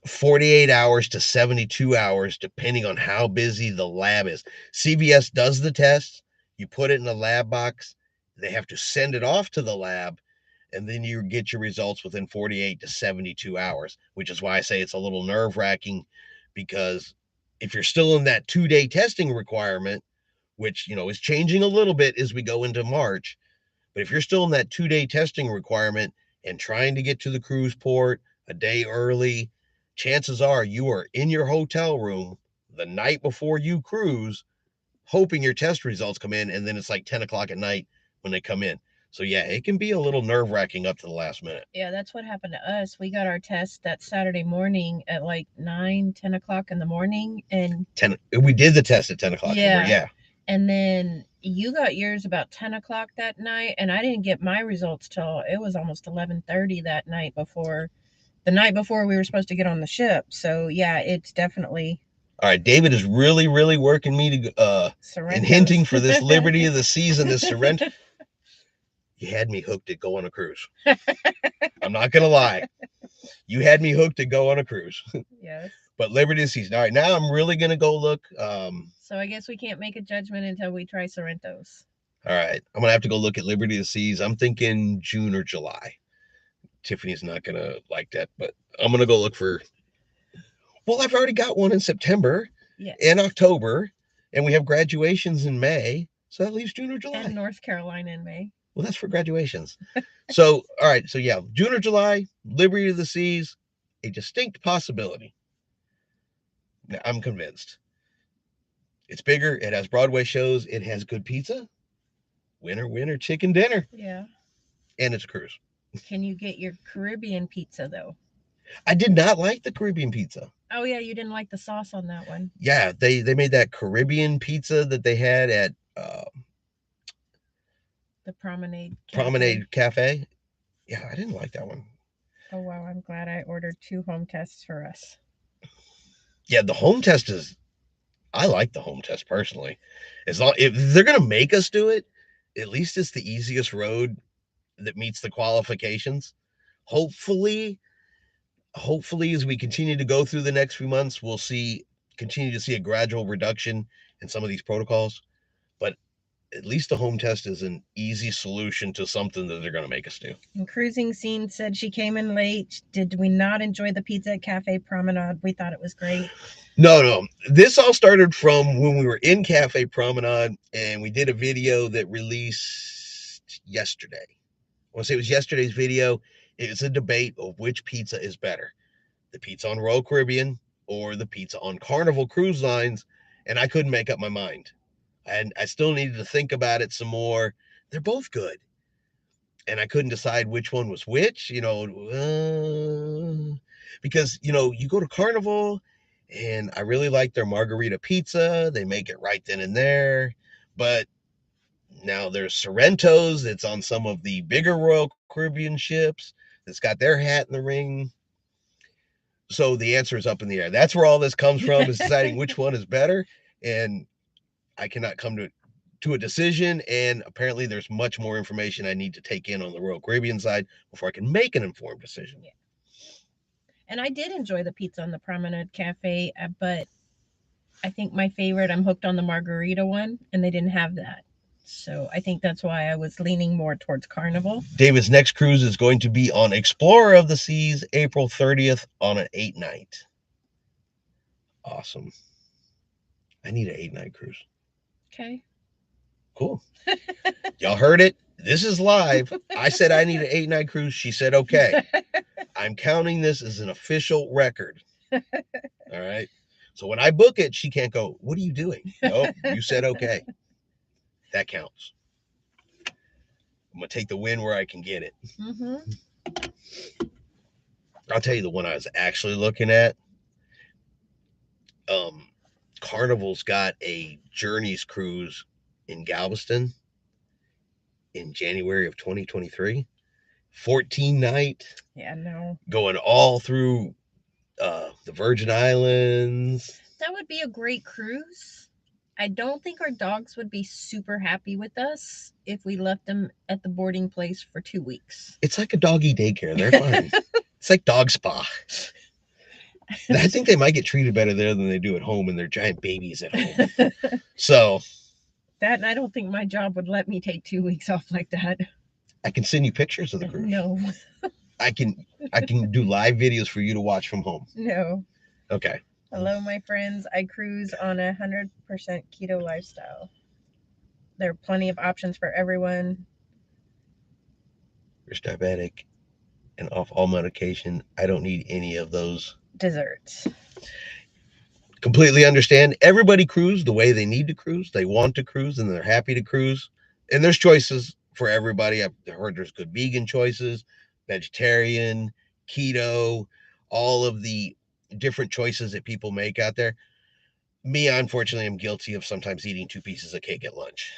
48 hours to 72 hours, depending on how busy the lab is. CVS does the test. You put it in a lab box. They have to send it off to the lab, and then you get your results within 48 to 72 hours, which is why I say it's a little nerve-wracking, because if you're still in that 2-day testing requirement, which, is changing a little bit as we go into March, but if you're still in that 2-day testing requirement and trying to get to the cruise port a day early, chances are you are in your hotel room the night before you cruise, hoping your test results come in, and then it's like 10 o'clock at night when they come in. So yeah, it can be a little nerve-wracking up to the last minute. Yeah, that's what happened to us. We got our test that Saturday morning at like 9, 10 o'clock in the morning. And we did the test at 10 o'clock. Yeah. And then you got yours about 10 o'clock that night, and I didn't get my results till it was almost 11:30 that night the night before we were supposed to get on the ship. So yeah, it's definitely... All right, David is really, really working me to and hinting for this Liberty of the Seas and this Sorrento. You had me hooked at go on a cruise. I'm not gonna lie, you had me hooked to go on a cruise. Yes. But Liberty of the Seas. All right, now I'm really gonna go look. So I guess we can't make a judgment until we try Sorrento's. All right, I'm gonna have to go look at Liberty of the Seas. I'm thinking June or July. Tiffany's not gonna like that, but I'm gonna go look for... Well, I've already got one in September, yes, and October, and we have graduations in May, so that leaves June or July. And North Carolina in May. Well, that's for graduations. So, all right, so yeah, June or July, Liberty of the Seas, a distinct possibility. Now, I'm convinced. It's bigger, it has Broadway shows, it has good pizza. Winner, winner, chicken dinner. Yeah. And it's a cruise. Can you get your Caribbean pizza, though? I did not like the Caribbean pizza. Oh, yeah, you didn't like the sauce on that one. Yeah, they made that Caribbean pizza that they had at the Promenade Cafe. Yeah, I didn't like that one. Oh, wow, I'm glad I ordered 2 home tests for us. Yeah, the home test I like the home test personally. If they're going to make us do it, at least it's the easiest road that meets the qualifications. Hopefully, as we continue to go through the next few months, we'll continue to see a gradual reduction in some of these protocols. But at least the home test is an easy solution to something that they're going to make us do. And Cruising Scene said she came in late. Did we not enjoy the pizza at Cafe Promenade? We thought it was great. No. This all started from when we were in Cafe Promenade, and we did a video that released yesterday. I want to say it was yesterday's video. It's a debate of which pizza is better, the pizza on Royal Caribbean or the pizza on Carnival Cruise Lines, and I couldn't make up my mind. And I still needed to think about it some more. They're both good, and I couldn't decide which one was which. Because you go to Carnival, and I really like their margarita pizza. They make it right then and there, but now there's Sorrento's that's on some of the bigger Royal Caribbean ships that's got their hat in the ring. So the answer is up in the air. That's where all this comes from, is deciding which one is better. And I cannot come to a decision. And apparently there's much more information I need to take in on the Royal Caribbean side before I can make an informed decision. Yeah. And I did enjoy the pizza on the Promenade Cafe, but I think my favorite, I'm hooked on the margarita one, and they didn't have that. So I think that's why I was leaning more towards Carnival. David's next cruise is going to be on Explorer of the Seas, April 30th on an 8-night. Awesome. I need an 8-night cruise. Okay. Cool. Y'all heard it. This is live. I said I need an 8-night cruise. She said, okay. I'm counting this as an official record. All right. So when I book it, she can't go, what are you doing? Nope. You said okay. That counts. I'm going to take the win where I can get it. Mm-hmm. I'll tell you the one I was actually looking at. Carnival's got a Journeys cruise in Galveston in January of 2023. 14-night. Yeah, no. Going all through the Virgin Islands. That would be a great cruise. I don't think our dogs would be super happy with us if we left them at the boarding place for 2 weeks. It's like a doggy daycare. They're fine. It's like dog spa. I think they might get treated better there than they do at home, and they're giant babies at home. So that, and I don't think my job would let me take 2 weeks off like that. I can send you pictures of the cruise. No. I can do live videos for you to watch from home. No. Okay. Hello, my friends. I cruise on 100% keto lifestyle. There are plenty of options for everyone. You're diabetic and off all medication. I don't need any of those desserts. Completely understand. Everybody cruise the way they need to cruise. They want to cruise and they're happy to cruise. And there's choices for everybody. I've heard there's good vegan choices, vegetarian, keto, all of the different choices that people make out there. Me, unfortunately, I'm guilty of sometimes eating 2 pieces of cake at lunch.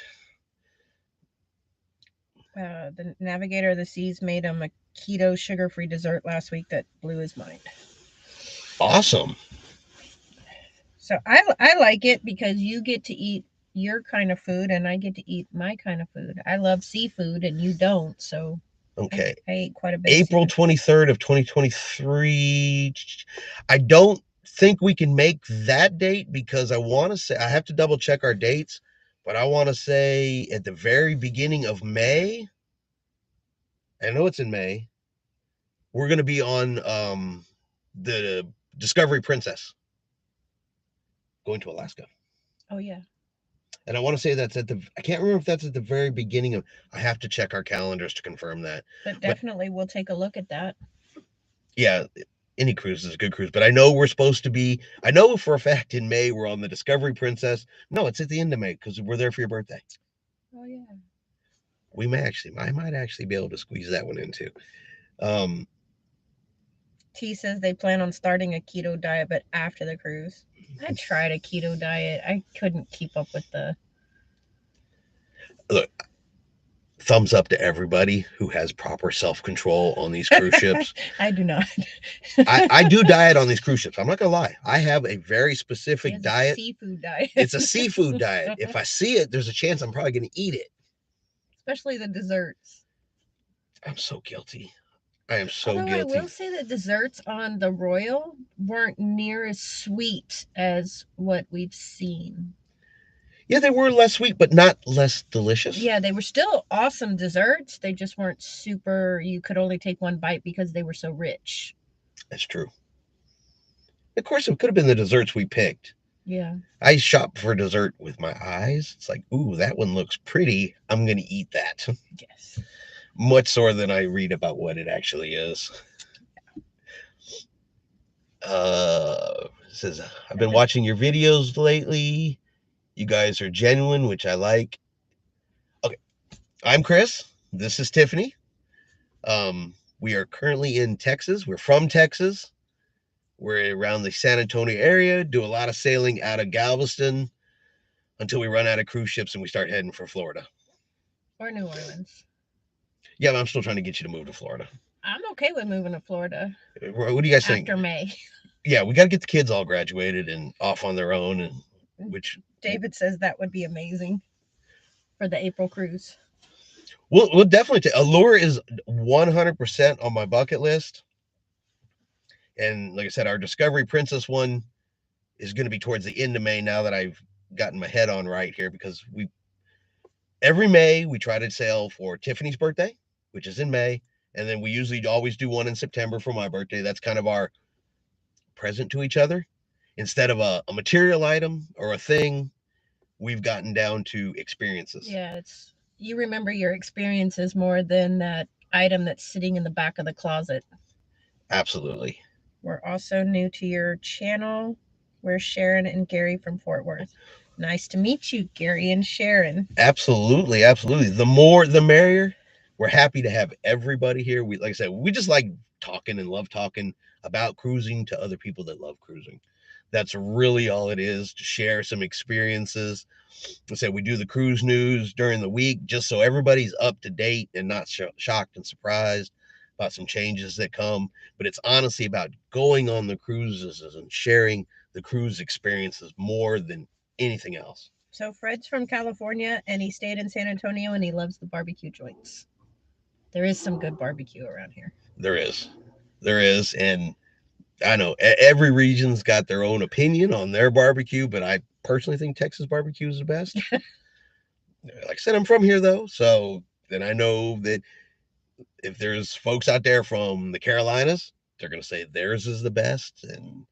The Navigator of the Seas made him a keto sugar-free dessert last week that blew his mind. Awesome. So I like it because you get to eat your kind of food and I get to eat my kind of food. I love seafood and you don't, so okay. I ate quite a bit. April 23rd of 2023. I don't think we can make that date because I want to say, I have to double check our dates, but I want to say at the very beginning of May. I know it's in May. We're going to be on the Discovery Princess going to Alaska. Oh, yeah. And I want to say that's I can't remember if that's at the very beginning of, I have to check our calendars to confirm that. But definitely we'll take a look at that. Yeah, any cruise is a good cruise, but I know we're supposed to be, I know for a fact in May we're on the Discovery Princess. No, it's at the end of May because we're there for your birthday. Oh, yeah. I might actually be able to squeeze that one in too. T says they plan on starting a keto diet, but after the cruise. I tried a keto diet. I couldn't keep up with the... Look, thumbs up to everybody who has proper self-control on these cruise ships. I do not. I do diet on these cruise ships. I'm not going to lie. I have a very specific diet. A seafood diet. It's a seafood diet. If I see it, there's a chance I'm probably going to eat it. Especially the desserts. I'm so guilty. I am so Although guilty. I will say that desserts on the Royal weren't near as sweet as what we've seen. Yeah, they were less sweet, but not less delicious. Yeah, they were still awesome desserts. They just weren't super, you could only take one bite because they were so rich. That's true. Of course, it could have been the desserts we picked. Yeah. I shop for dessert with my eyes. It's like, ooh, that one looks pretty. I'm going to eat that. Yes. much sore than I read about what it actually is. Says I've been watching your videos lately. You guys are genuine, which I like. Okay, I'm Chris. This is Tiffany. We are currently in Texas. We're from Texas. We're around the San Antonio area. Do a lot of sailing out of Galveston until we run out of cruise ships and we start heading for Florida. Or New Orleans. Yeah, but I'm still trying to get you to move to Florida. I'm okay with moving to Florida. What do you guys think? After May. Yeah, we got to get the kids all graduated and off on their own, and which David says that would be amazing for the April cruise. We'll definitely Allure is 100% on my bucket list. And like I said, our Discovery Princess one is going to be towards the end of May now that I've gotten my head on right here, because every May we try to sail for Tiffany's birthday, which is in May, and then we usually always do one in September for my birthday. That's kind of our present to each other. Instead of a material item or a thing, we've gotten down to experiences. Yeah, you remember your experiences more than that item that's sitting in the back of the closet. Absolutely. We're also new to your channel. We're Sharon and Gary from Fort Worth. Nice to meet you, Gary and Sharon. Absolutely, absolutely. The more the merrier. We're happy to have everybody here. We, like I said, we just like talking and love talking about cruising to other people that love cruising. That's really all it is, to share some experiences. I said we do the cruise news during the week just so everybody's up to date and not shocked and surprised about some changes that come. But it's honestly about going on the cruises and sharing the cruise experiences more than anything else. So Fred's from California and he stayed in San Antonio and he loves the barbecue joints. There is some good barbecue around here. There is. And I know every region's got their own opinion on their barbecue, but I personally think Texas barbecue is the best. Like I said, I'm from here though, so then I know that if there's folks out there from the Carolinas, they're going to say theirs is the best, and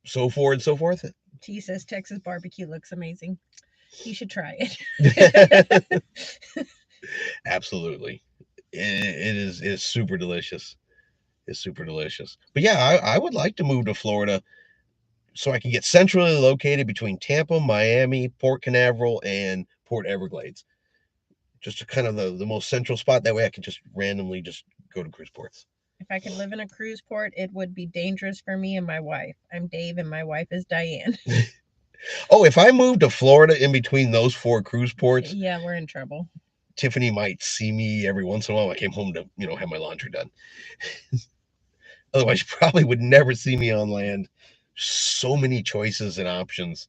so forth and so forth. T says Texas barbecue looks amazing. You should try it. Absolutely. It's super delicious. It's super delicious. But yeah, I would like to move to Florida so I can get centrally located between Tampa, Miami, Port Canaveral, and Port Everglades. Just kind of the most central spot. That way I can just randomly just go to cruise ports. If I could live in a cruise port, it would be dangerous for me and my wife. I'm Dave and my wife is Diane. Oh, if I moved to Florida in between those 4 cruise ports, yeah, we're in trouble. Tiffany might see me every once in a while. I came home to, have my laundry done. Otherwise, you probably would never see me on land. So many choices and options.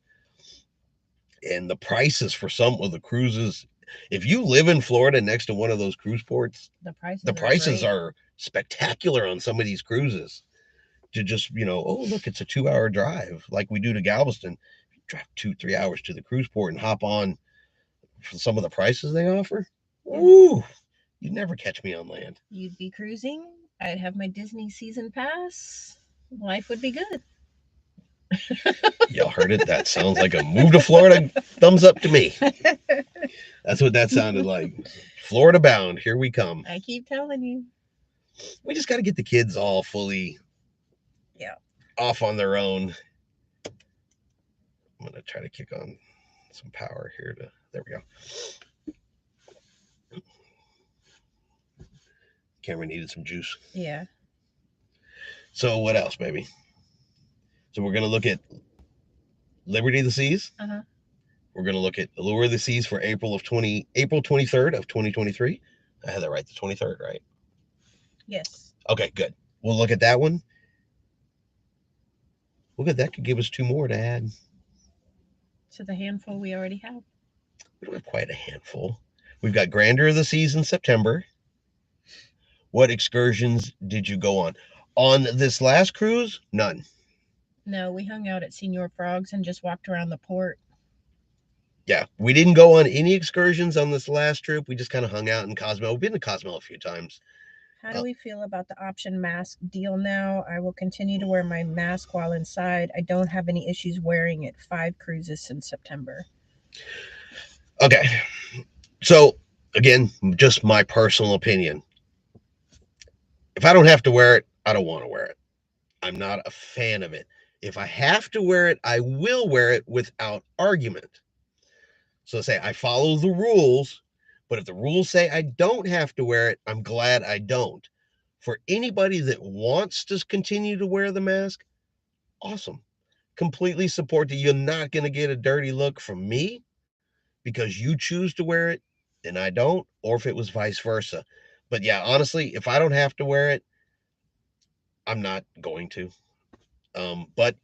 And the prices for some of the cruises. If you live in Florida next to one of those cruise ports, the prices are spectacular on some of these cruises. To just, oh, look, it's a 2-hour drive like we do to Galveston. You drive 2-3 hours to the cruise port and hop on for some of the prices they offer. Ooh, you'd never catch me on land. You'd be cruising. I'd have my Disney season pass. Life would be good. Y'all heard it? That sounds like a move to Florida. Thumbs up to me. That's what that sounded like. Florida bound. Here we come. I keep telling you. We just got to get the kids all fully off on their own. I'm going to try to kick on some power here. There we go. Camera needed some juice. Yeah. So what else, baby? So we're going to look at Liberty of the Seas. Uh-huh. We're going to look at Allure of the Seas for April 23rd of 2023. I had that right, the 23rd, right? Yes. Okay, good. We'll look at that one. Look at that, could give us 2 more to add to the handful we already have. We don't have quite a handful. We've got Grandeur of the Seas in September. What excursions did you go on? On this last cruise, none. No, we hung out at Senor Frog's and just walked around the port. Yeah, we didn't go on any excursions on this last trip. We just kind of hung out in Cozumel. We've been to Cozumel a few times. How do we feel about the option mask deal now? I will continue to wear my mask while inside. I don't have any issues wearing it. 5 cruises since September. Okay. So Again, just my personal opinion. If I don't have to wear it, I don't want to wear it. I'm not a fan of it. If I have to wear it, I will wear it without argument. So say I follow the rules, but if the rules say I don't have to wear it, I'm glad I don't. For anybody that wants to continue to wear the mask, awesome. Completely support that. You're not going to get a dirty look from me because you choose to wear it and I don't, or if it was vice versa. But yeah, honestly, if I don't have to wear it, I'm not going to. But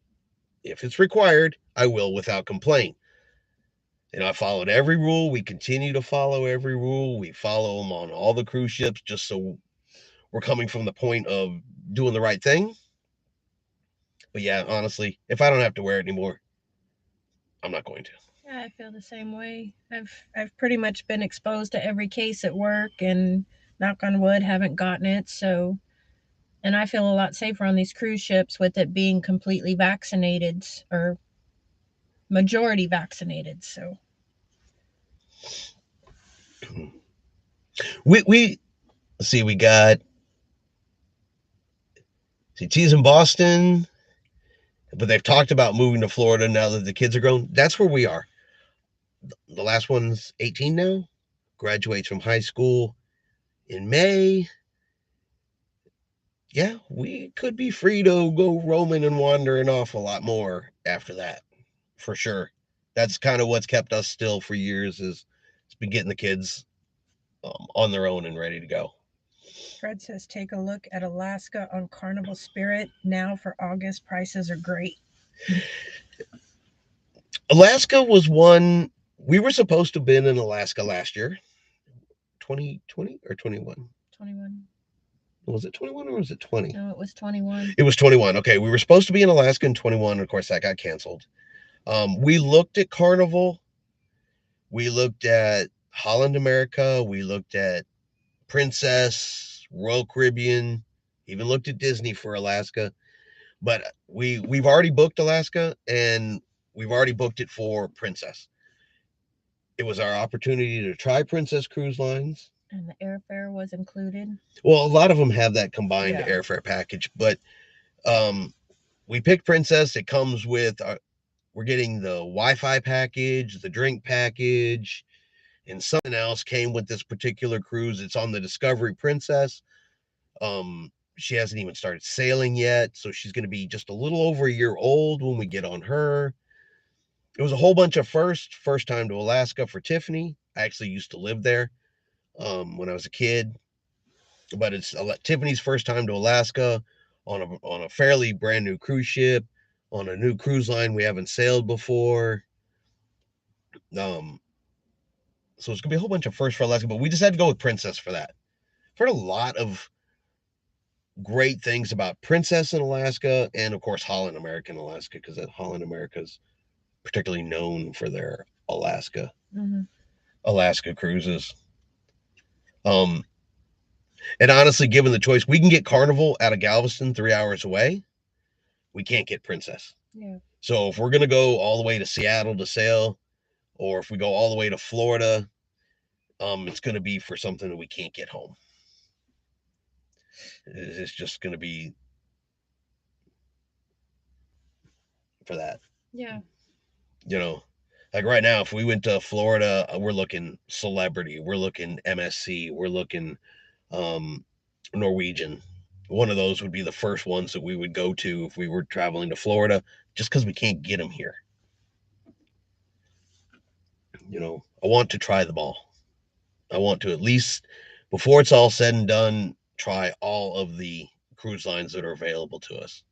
if it's required, I will without complaint. And I followed every rule. We continue to follow every rule. We follow them on all the cruise ships just so we're coming from the point of doing the right thing. But yeah, honestly, if I don't have to wear it anymore, I'm not going to. Yeah, I feel the same way. I've pretty much been exposed to every case at work, and knock on wood, haven't gotten it. So, and I feel a lot safer on these cruise ships with it being completely vaccinated or majority vaccinated. So, We see we got CT's in Boston, but they've talked about moving to Florida now that the kids are grown. That's where we are. The last one's 18 now, graduates from high school in May. Yeah, we could be free to go roaming and wandering off a lot more after that, for sure. That's kind of what's kept us still for years is it's been getting the kids on their own and ready to go. Fred says take a look at Alaska on Carnival Spirit now for August. Prices are great. Alaska was one we were supposed to have been in Alaska last year, 2020 or 21. 21. Was it 21 or was it 20? No, it was 21. It was 21. Okay, we were supposed to be in Alaska in 21. Of course, that got canceled. We looked at Carnival. We looked at Holland America. We looked at Princess, Royal Caribbean, even looked at Disney for Alaska. But we've already booked Alaska and we've already booked it for Princess. It was our opportunity to try Princess Cruise Lines. And the airfare was included. Well, a lot of them have that combined Yeah. airfare package, but um, we picked Princess. It comes with we're getting the Wi-Fi package, the drink package, and something else came with this particular cruise. It's on the Discovery Princess. She hasn't even started sailing yet, so she's going to be just a little over a year old when we get on her. It was a whole bunch of first time to Alaska for Tiffany. I actually used to live there when I was a kid, but it's Tiffany's first time to Alaska on a fairly brand new cruise ship on a new cruise line we haven't sailed before. Um, so it's gonna be a whole bunch of firsts for Alaska, but we just had to go with Princess for that. I've heard a lot of great things about Princess in Alaska and of course Holland American Alaska because Holland America is particularly known for their Mm-hmm. Alaska cruises. Um, and honestly, given the choice, we can get Carnival out of Galveston 3 hours away. We can't get Princess. Yeah. So if we're gonna go all the way to Seattle to sail, or if we go all the way to Florida, it's gonna be for something that we can't get home. It's just gonna be for that. Yeah. You know, like right now, if we went to Florida, we're looking Celebrity, we're looking MSC, we're looking um, Norwegian. One of those would be the first ones that we would go to if we were traveling to Florida, just because we can't get them here. I want to try them all. I want to at least, before it's all said and done, try all of the cruise lines that are available to us.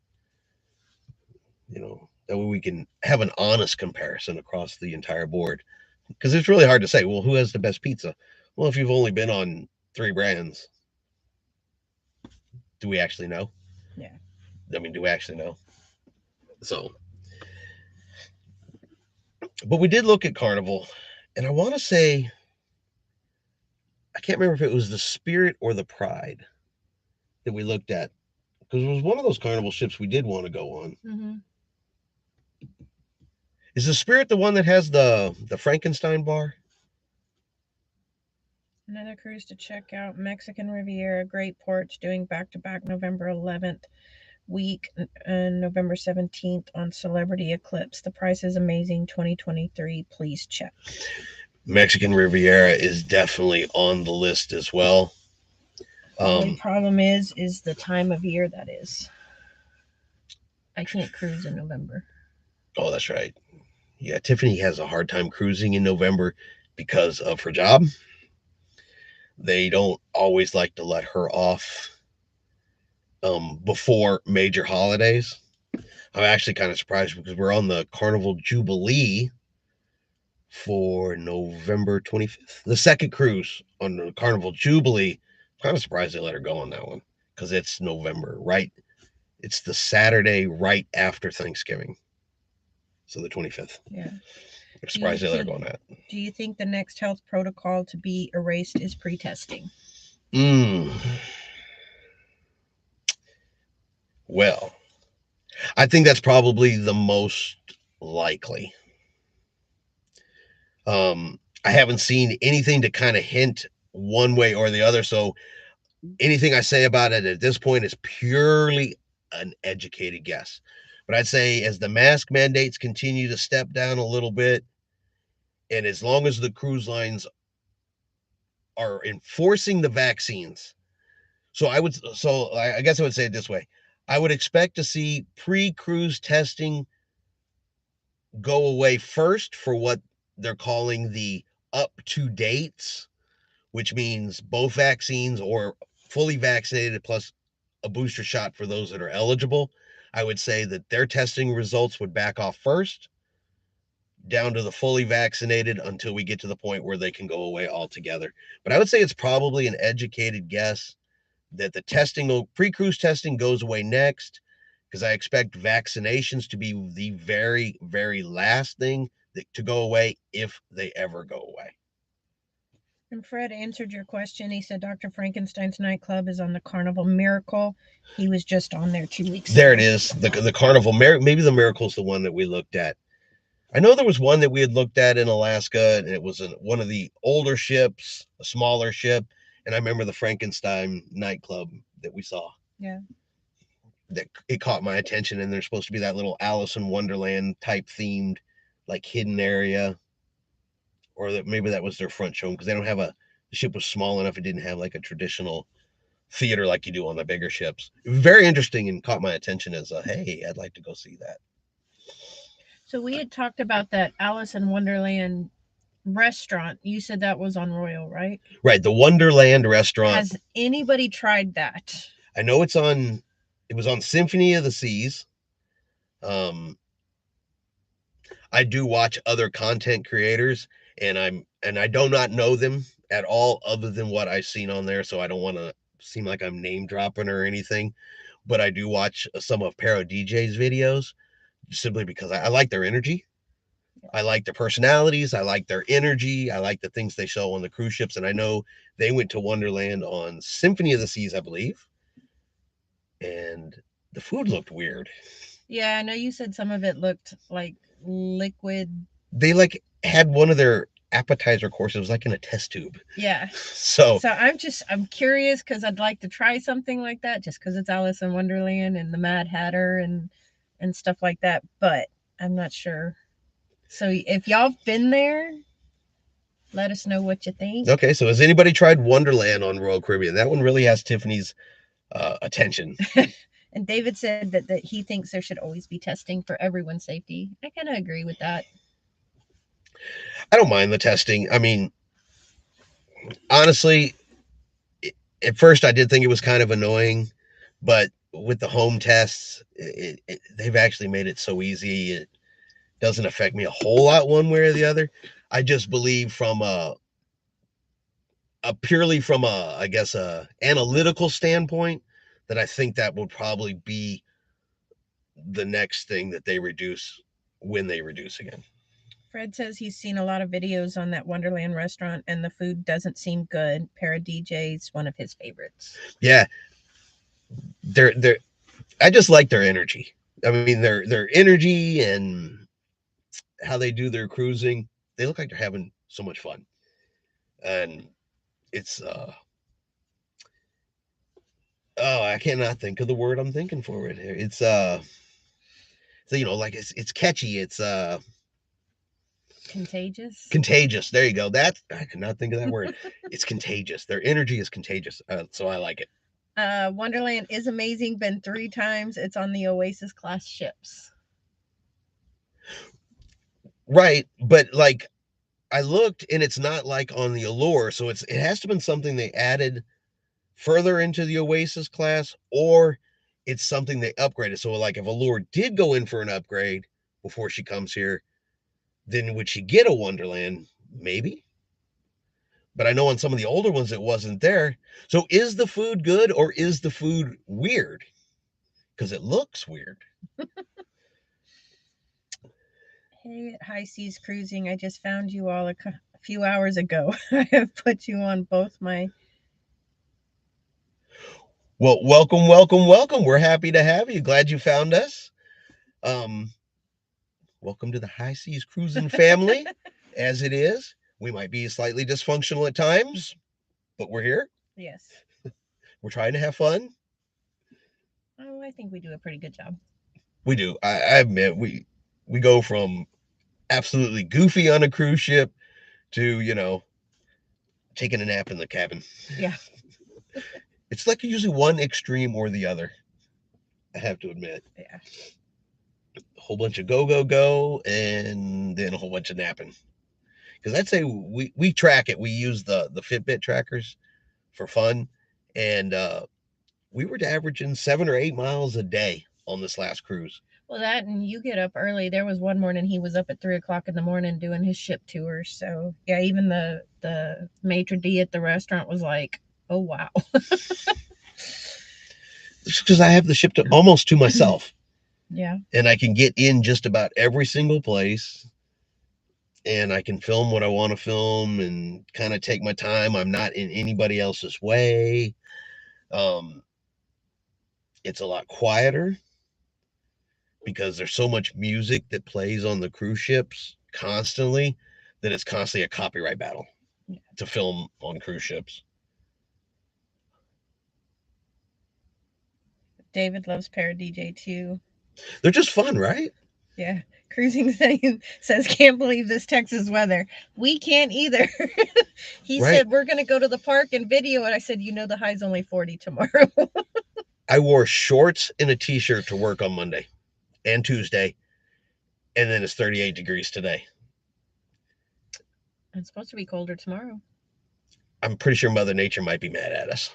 That way we can have an honest comparison across the entire board. Because it's really hard to say, well, who has the best pizza? Well, if you've only been on 3 brands, do we actually know? Yeah. I mean, do we actually know? So, but we did look at Carnival, and I want to say, I can't remember if it was the Spirit or the Pride that we looked at, because it was one of those Carnival ships we did want to go on. Mm-hmm. Is the Spirit the one that has the Frankenstein bar? Another cruise to check out, Mexican Riviera, Great Ports, doing back-to-back November 11th week and November 17th on Celebrity Eclipse. The price is amazing, 2023. Please check. Mexican Riviera is definitely on the list as well. The only problem is the time of year that is. I can't cruise in November. Oh, that's right. Yeah, Tiffany has a hard time cruising in November because of her job. They don't always like to let her off before major holidays. I'm actually kind of surprised because we're on the Carnival Jubilee for November 25th. The second cruise on the Carnival Jubilee. I'm kind of surprised they let her go on that one because it's November, right? It's the Saturday right after Thanksgiving. So the 25th. Yeah. I'm surprised they let her go on that. Do you think the next health protocol to be erased is pre-testing? Well, I think that's probably the most likely. I haven't seen anything to kind of hint one way or the other. So anything I say about it at this point is purely an educated guess. But I'd say as the mask mandates continue to step down a little bit, and as long as the cruise lines are enforcing the vaccines, I guess I would say it this way. I would expect to see pre-cruise testing go away first for what they're calling the up to dates, which means both vaccines or fully vaccinated plus a booster shot for those that are eligible. I would say that their testing results would back off first, down to the fully vaccinated until we get to the point where they can go away altogether. But I would say it's probably an educated guess that the pre-cruise testing goes away next, because I expect vaccinations to be the very, very last thing to go away if they ever go away. And Fred answered your question. He said Dr. Frankenstein's nightclub is on the Carnival Miracle. He was just on there 2 weeks ago. There it is. The Carnival maybe the Miracle's the one that we looked at. I know there was one that we had looked at in Alaska, and it was one of the older ships, a smaller ship. And I remember the Frankenstein nightclub that we saw. Yeah. That it caught my attention, and there's supposed to be that little Alice in Wonderland type themed, like hidden area, or that maybe that was their front show because they don't have the ship was small enough. It didn't have like a traditional theater like you do on the bigger ships. Very interesting and caught my attention as hey, I'd like to go see that. So we had talked about that Alice in Wonderland restaurant. You said that was on Royal, right? Right, the Wonderland Restaurant. Has anybody tried that? I know it was on Symphony of the Seas. I do watch other content creators, and I do not know them at all other than what I've seen on there, so I don't want to seem like I'm name dropping or anything, but I do watch some of Pero DJ's videos simply because I like their energy. I like their personalities. I like their energy. I like the things they show on the cruise ships. And I know they went to Wonderland on Symphony of the Seas, I believe. And the food looked weird. Yeah, I know you said some of it looked like liquid. They like had one of their appetizer courses was like in a test tube. Yeah. So I'm curious because I'd like to try something like that just because it's Alice in Wonderland and the Mad Hatter and stuff like that. But I'm not sure. So if y'all have been there, let us know what you think. Okay, so has anybody tried Wonderland on Royal Caribbean? That one really has Tiffany's attention. And David said that he thinks there should always be testing for everyone's safety. I kind of agree with that. I don't mind the testing. I mean, honestly, at first I did think it was kind of annoying, but with the home tests, they've actually made it so easy. It doesn't affect me a whole lot one way or the other. I just believe from purely from I guess a analytical standpoint that I think that will probably be the next thing that they reduce when they reduce again. Fred says he's seen a lot of videos on that Wonderland restaurant and the food doesn't seem good. Para DJ's one of his favorites. Yeah. They're I just like their energy. I mean, their energy and how they do their cruising, they look like they're having so much fun. And it's oh, I cannot think of the word I'm thinking for it. It's so, like it's catchy. It's Contagious. contagious. There you go. That I could not think of that word. It's contagious. Their energy is contagious. So I like it. Wonderland is amazing. Been 3 times. It's on the Oasis class ships. Right, but like I looked and it's not like on the Allure, so it has to have been something they added further into the Oasis class, or it's something they upgraded. So like if Allure did go in for an upgrade before she comes here, then would she get a Wonderland? Maybe. But I know on some of the older ones it wasn't there. So is the food good or is the food weird? Because it looks weird. Hey, High Seas Cruising. I just found you all a few hours ago. I have put you on both my. Well, welcome, welcome, welcome. We're happy to have you. Glad you found us. Um, Welcome to the High Seas Cruising family, as it is. We might be slightly dysfunctional at times, but we're here. Yes. We're trying to have fun. Oh, I think we do a pretty good job. We do. I admit we go from absolutely goofy on a cruise ship to, taking a nap in the cabin. Yeah. It's like usually one extreme or the other. I have to admit. Yeah. A whole bunch of go, and then a whole bunch of napping. Because I'd say we track it. We use the Fitbit trackers for fun, and we were averaging 7 or 8 miles a day on this last cruise. Well, that and you get up early. There was one morning he was up at 3 o'clock in the morning doing his ship tours. So yeah, even the maitre d at the restaurant was like, "Oh wow." Because I have the ship to almost to myself. Yeah. And I can get in just about every single place. And I can film what I want to film and kind of take my time. I'm not in anybody else's way. Um, it's a lot quieter because there's so much music that plays on the cruise ships constantly that it's constantly a copyright battle to film on cruise ships. David loves Paradj too. They're just fun, right? Yeah. Cruising says, "Can't believe this Texas weather." We can't either. He Right. said, "We're going to go to the park and video it." I said, "The high's only 40 tomorrow." I wore shorts and a t-shirt to work on Monday and Tuesday, and then it's 38 degrees today. It's supposed to be colder tomorrow. I'm pretty sure Mother Nature might be mad at us.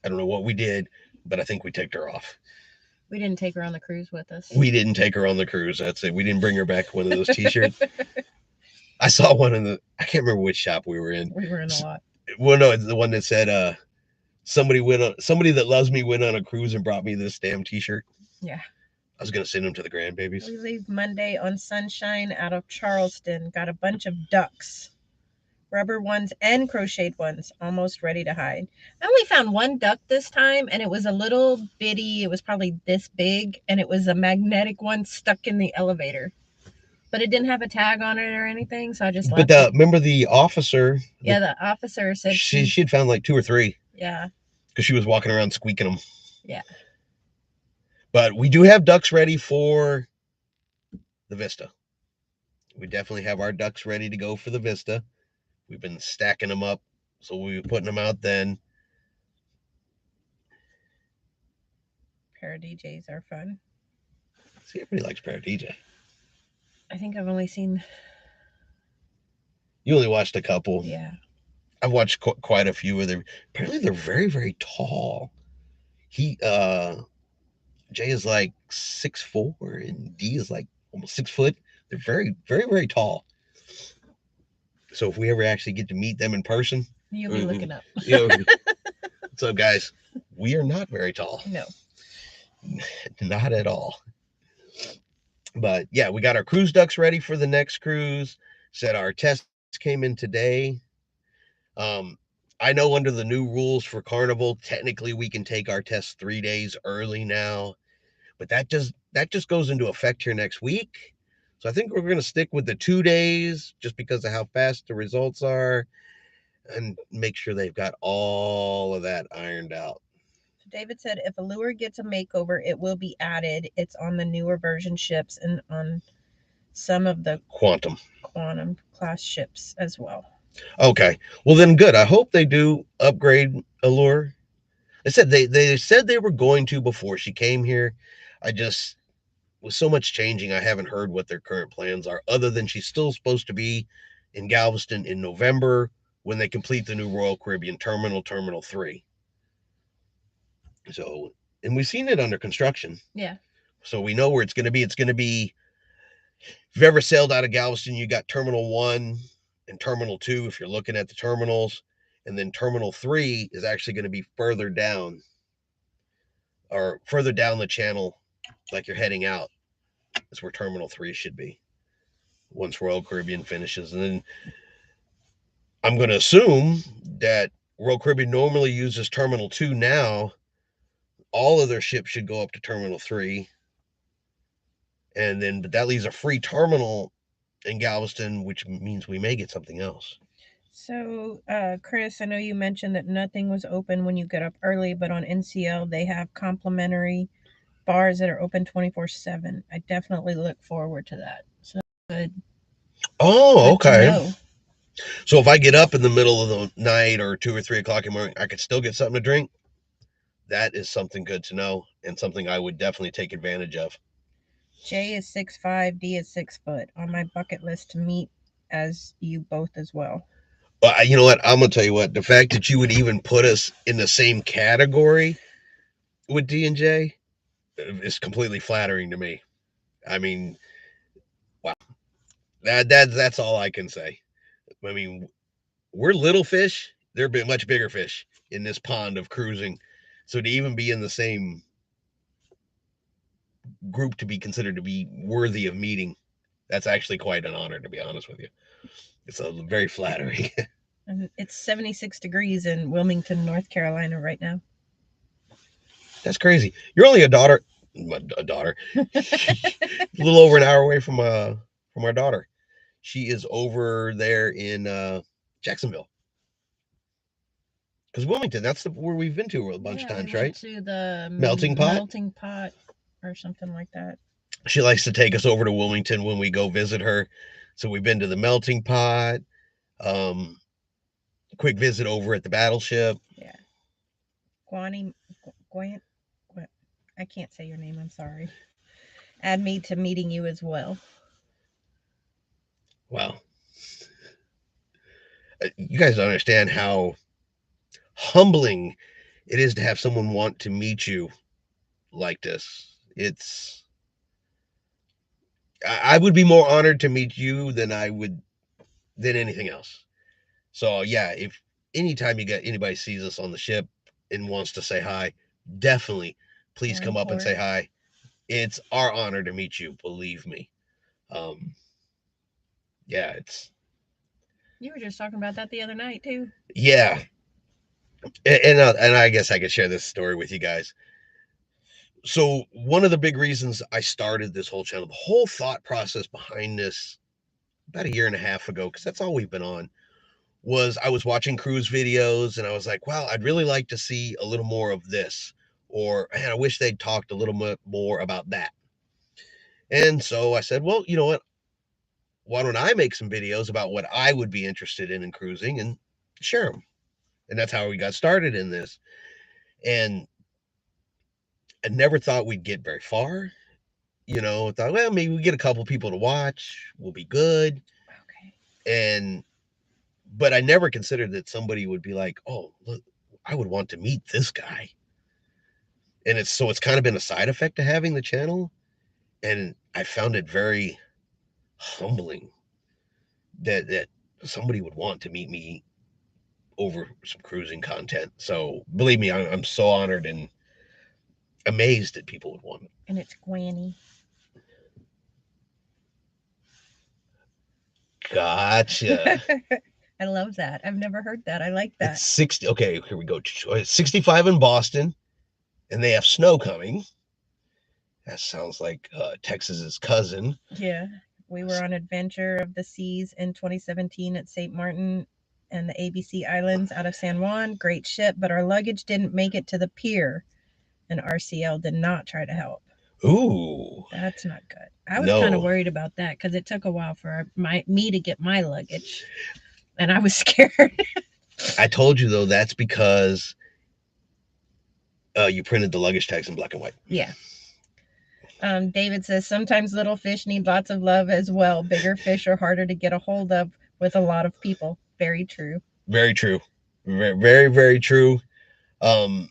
I don't know what we did, but I think we ticked her off. We didn't take her on the cruise with us. We didn't take her on the cruise. That's it. We didn't bring her back one of those t-shirts. I saw one I can't remember which shop we were in. We were in a lot. Well, no, it's the one that said somebody that loves me went on a cruise and brought me this damn t-shirt. Yeah. I was gonna send them to the grandbabies. We leave Monday on Sunshine out of Charleston. Got a bunch of ducks. Rubber ones and crocheted ones, almost ready to hide. I only found one duck this time, and it was a little bitty. It was probably this big, and it was a magnetic one stuck in the elevator. But it didn't have a tag on it or anything, so I just left it. Remember the officer? Yeah, the officer said she'd found like 2 or 3. Yeah. Because she was walking around squeaking them. Yeah. But we do have ducks ready for the Vista. We definitely have our ducks ready to go for the Vista. We've been stacking them up, so we'll be putting them out then. Paradjs are fun. See, everybody likes Paradj. I think I've only seen. You only watched a couple. Yeah. I've watched quite a few of them. Apparently, they're very, very tall. Jay is like 6'4", and D is like almost 6 foot. They're very, very, very tall. So if we ever actually get to meet them in person, you'll be looking up. What's up, guys? We are not very tall. No. Not at all. But yeah, we got our cruise ducks ready for the next cruise. Said our tests came in today. I know under the new rules for Carnival, technically we can take our tests 3 days early now, but that just goes into effect here next week. So I think we're going to stick with the 2 days just because of how fast the results are. and make sure they've got all of that ironed out. So David said if a lure gets a makeover, it will be added. It's on the newer version ships and on some of the Quantum. quantum class ships as well. Okay. Well, then good. I hope they do upgrade Allure. They said they were going to before she came here. I just, with so much changing, I haven't heard what their current plans are, other than she's still supposed to be in Galveston in November when they complete the new Royal Caribbean Terminal, Terminal 3. So, and we've seen it under construction. Yeah. So we know where it's going to be. It's going to be, if you've ever sailed out of Galveston, you got Terminal 1 and Terminal 2 if you're looking at the terminals. And then Terminal 3 is actually going to be further down, or further down the channel, like you're heading out. That's where Terminal 3 should be once Royal Caribbean finishes. And then I'm going to assume that Royal Caribbean normally uses Terminal 2 now. All of their ships should go up to Terminal 3. And then, but that leaves a free terminal in Galveston, which means we may get something else. So, Chris, I know you mentioned that nothing was open when you get up early, but on NCL they have complimentary bars that are open 24/7. I definitely look forward to that. So good. Oh, Good to okay. know. So if I get up in the middle of the night or 2 or 3 o'clock in the morning, I could still get something to drink. That is something good to know and something I would definitely take advantage of. J is 6'5", D is 6 foot. On my bucket list to meet as you both as well. But you know what? I'm gonna tell you what. The fact that you would even put us in the same category with D and J is completely flattering to me. I mean, wow. That's all I can say. I mean, we're little fish. They're much bigger fish in this pond of cruising. So to even be in the same group to be considered to be worthy of meeting, that's actually quite an honor, to be honest with you. It's a very flattering. And it's 76 degrees in Wilmington, North Carolina right now. That's crazy. You're only a daughter, a little over an hour away from our daughter. She is over there in Jacksonville. Because Wilmington, that's where we've been to a bunch of Yeah, we times, went right? to the Melting Pot. melting pot or something like that. She likes to take us over to Wilmington when we go visit her. So we've been to the Melting Pot. Um, quick visit over at the Battleship. Yeah. Guani, Guan, I can't say your name. I'm sorry. Add me to meeting you as well. Wow, you guys don't understand how humbling it is to have someone want to meet you like this. I would be more honored to meet you than anything else. So yeah, if anytime you get anybody sees us on the ship and wants to say hi, definitely please come up and say hi. It's our honor to meet you, believe me. Um, yeah, it's You were just talking about that the other night too. yeah, and I guess I could share this story with you guys. So one of the big reasons I started this whole channel, the whole thought process behind this about a year and a half ago, because that's all we've been on, was I was watching cruise videos and I was like, wow, I'd really like to see a little more of this. Or, man, I wish they'd talked a little bit more about that. And so I said, well, you know what? Why don't I make some videos about what I would be interested in cruising and share them? And that's how we got started in this. And I never thought we'd get very far. I thought, well, maybe we get a couple people to watch, we'll be good. Okay. And but I never considered that somebody would be like, oh, look, I would want to meet this guy. And it's kind of been a side effect to having the channel. And I found it very humbling that somebody would want to meet me over some cruising content. So believe me, I'm so honored and amazed that people would want it. And it's Granny. Gotcha. I love that. I've never heard that. I like It's that. 60. Okay, here we go. It's 65 in Boston, and they have snow coming. That sounds like Texas's cousin. Yeah. We were on Adventure of the Seas in 2017 at St. Martin, and the ABC Islands out of San Juan. Great ship, but our luggage didn't make it to the pier, and RCL did not try to help. Ooh, That's not good. I was kind of no. worried about that because it took a while for me to get my luggage, and I was scared. I told you though that's because you printed the luggage tags in black and white. Yeah. David says sometimes little fish need lots of love as well. Bigger fish are harder to get a hold of with a lot of people. Very true. Very true. Very, very, very true. Um,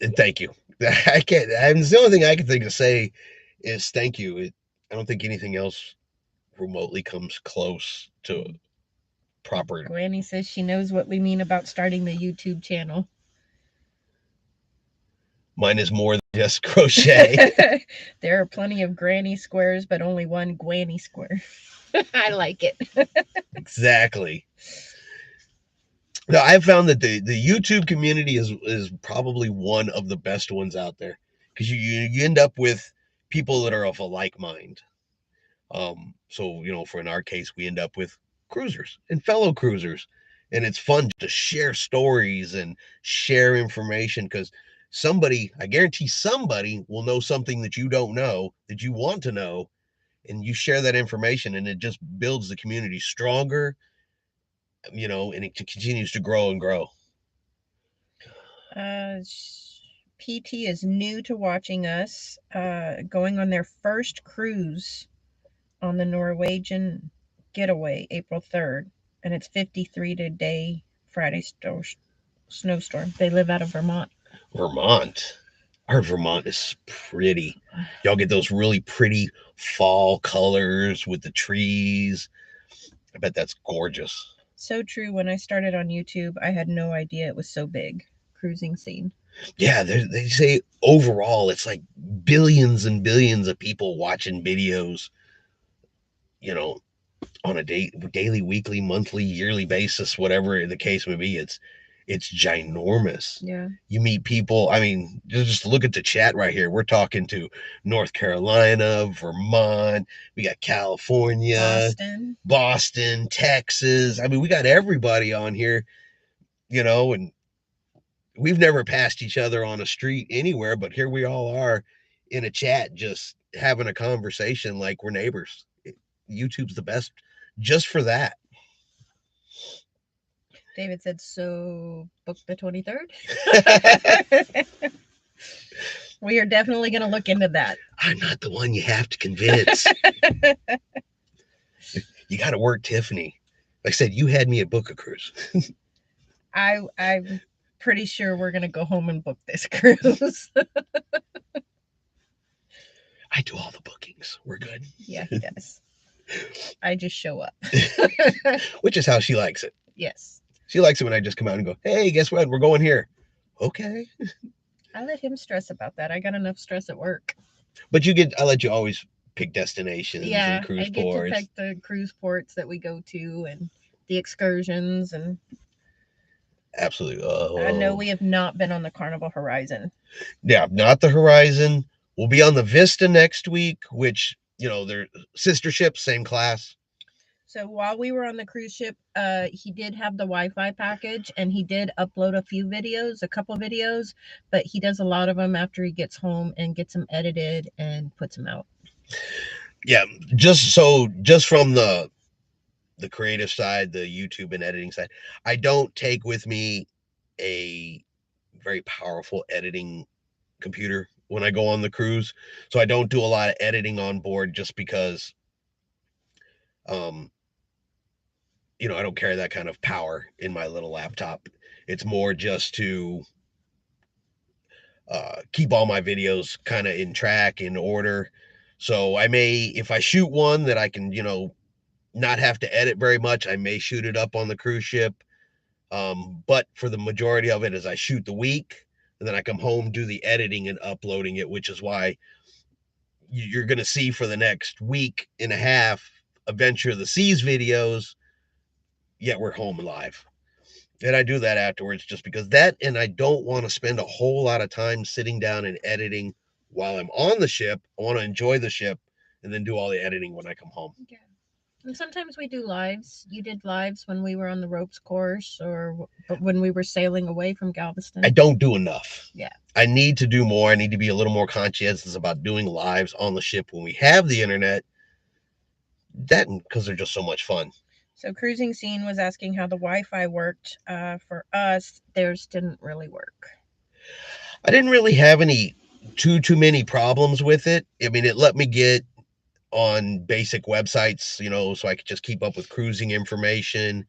and thank you. I can't. The only thing I can think to say is thank you. I don't think anything else remotely comes close to proper. Granny says she knows what we mean about starting the YouTube channel. Mine is more than just crochet. There are plenty of granny squares, but only one granny square. I like it. Exactly. No, I've found that the YouTube community is probably one of the best ones out there because you end up with people that are of a like mind. So for in our case, we end up with cruisers and fellow cruisers, and it's fun to share stories and share information because I guarantee somebody will know something that you don't know that you want to know, and you share that information, and it just builds the community stronger, and it continues to grow and grow. Uh, PT is new to watching us, going on their first cruise on the Norwegian getaway April 3rd, and it's 53 today, Friday snowstorm. They live out of Vermont. Vermont. Our Vermont is pretty. Y'all get those really pretty fall colors with the trees. I bet that's gorgeous. So true. When I started on YouTube, I had no idea it was so big. Cruising scene. Yeah, they say overall it's like billions and billions of people watching videos, you know, on a daily, weekly, monthly, yearly basis, whatever the case may be. It's ginormous. Yeah. You meet people. I mean, just look at the chat right here. We're talking to North Carolina, Vermont. We got California, Boston, Texas. I mean, we got everybody on here, and we've never passed each other on a street anywhere, but here we all are in a chat just having a conversation like we're neighbors. YouTube's the best just for that. David said, so book the 23rd? We are definitely going to look into that. I'm not the one you have to convince. You got to work Tiffany. Like I said, you had me at book a cruise. I'm pretty sure we're going to go home and book this cruise. I do all the bookings. We're good. Yeah, he does. I just show up. Which is how she likes it. Yes. She likes it when I just come out and go, hey, guess what? We're going here. Okay. I let him stress about that. I got enough stress at work. But I let you always pick destinations and cruise ports. I get to pick the cruise ports that we go to and the excursions and absolutely. I know we have not been on the Carnival Horizon. Yeah, not the Horizon. We'll be on the Vista next week, which, they're sister ships, same class. So while we were on the cruise ship, he did have the Wi-Fi package and he did upload a couple videos, but he does a lot of them after he gets home and gets them edited and puts them out. Yeah, just from the creative side, the YouTube and editing side, I don't take with me a very powerful editing computer when I go on the cruise. So I don't do a lot of editing on board just because I don't carry that kind of power in my little laptop. It's more just to keep all my videos kind of in track, in order. So if I shoot one that I can, not have to edit very much, I may shoot it up on the cruise ship. But for the majority of it, as I shoot the week, and then I come home, do the editing and uploading it, which is why you're going to see for the next week and a half Adventure of the Seas videos, yet we're home live. And I do that afterwards just because and I don't want to spend a whole lot of time sitting down and editing while I'm on the ship. I want to enjoy the ship and then do all the editing when I come home. Yeah. And sometimes we do lives. You did lives when we were on the ropes course, or but when we were sailing away from I Galveston. don't do enough. Yeah. I need to do more. I need to be a little more conscientious about doing lives on the ship when we have the internet. That because they're just so much fun. So cruising scene was asking how the Wi-Fi worked. For us, theirs didn't really work. I didn't really have any too many problems with it. I mean, it let me get on basic websites, so I could just keep up with cruising information,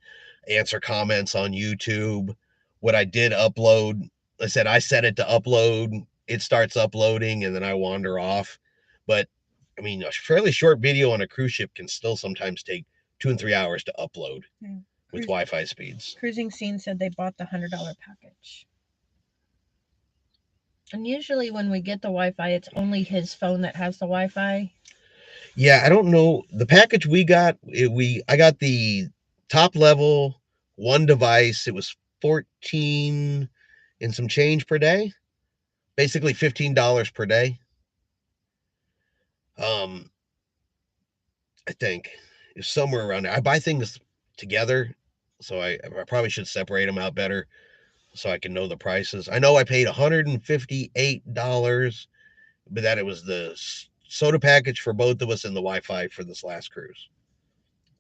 answer comments on YouTube. What I did upload, I said I set it to upload. It starts uploading and then I wander off. But I mean, a fairly short video on a cruise ship can still sometimes take 2 and 3 hours to upload Yeah. with Wi-Fi speeds. Cruising scene said they bought the $100 package. And usually when we get the Wi-Fi, it's only his phone that has the Wi-Fi. Yeah, I don't know the package we got. I got the top level one device. It was 14 and some change per day, basically $15 per day. Um, I think it's somewhere around there. I buy things together, so I probably should separate them out better so I can know the prices. I know I paid $158, but that it was the soda package for both of us and the Wi-Fi for this last cruise.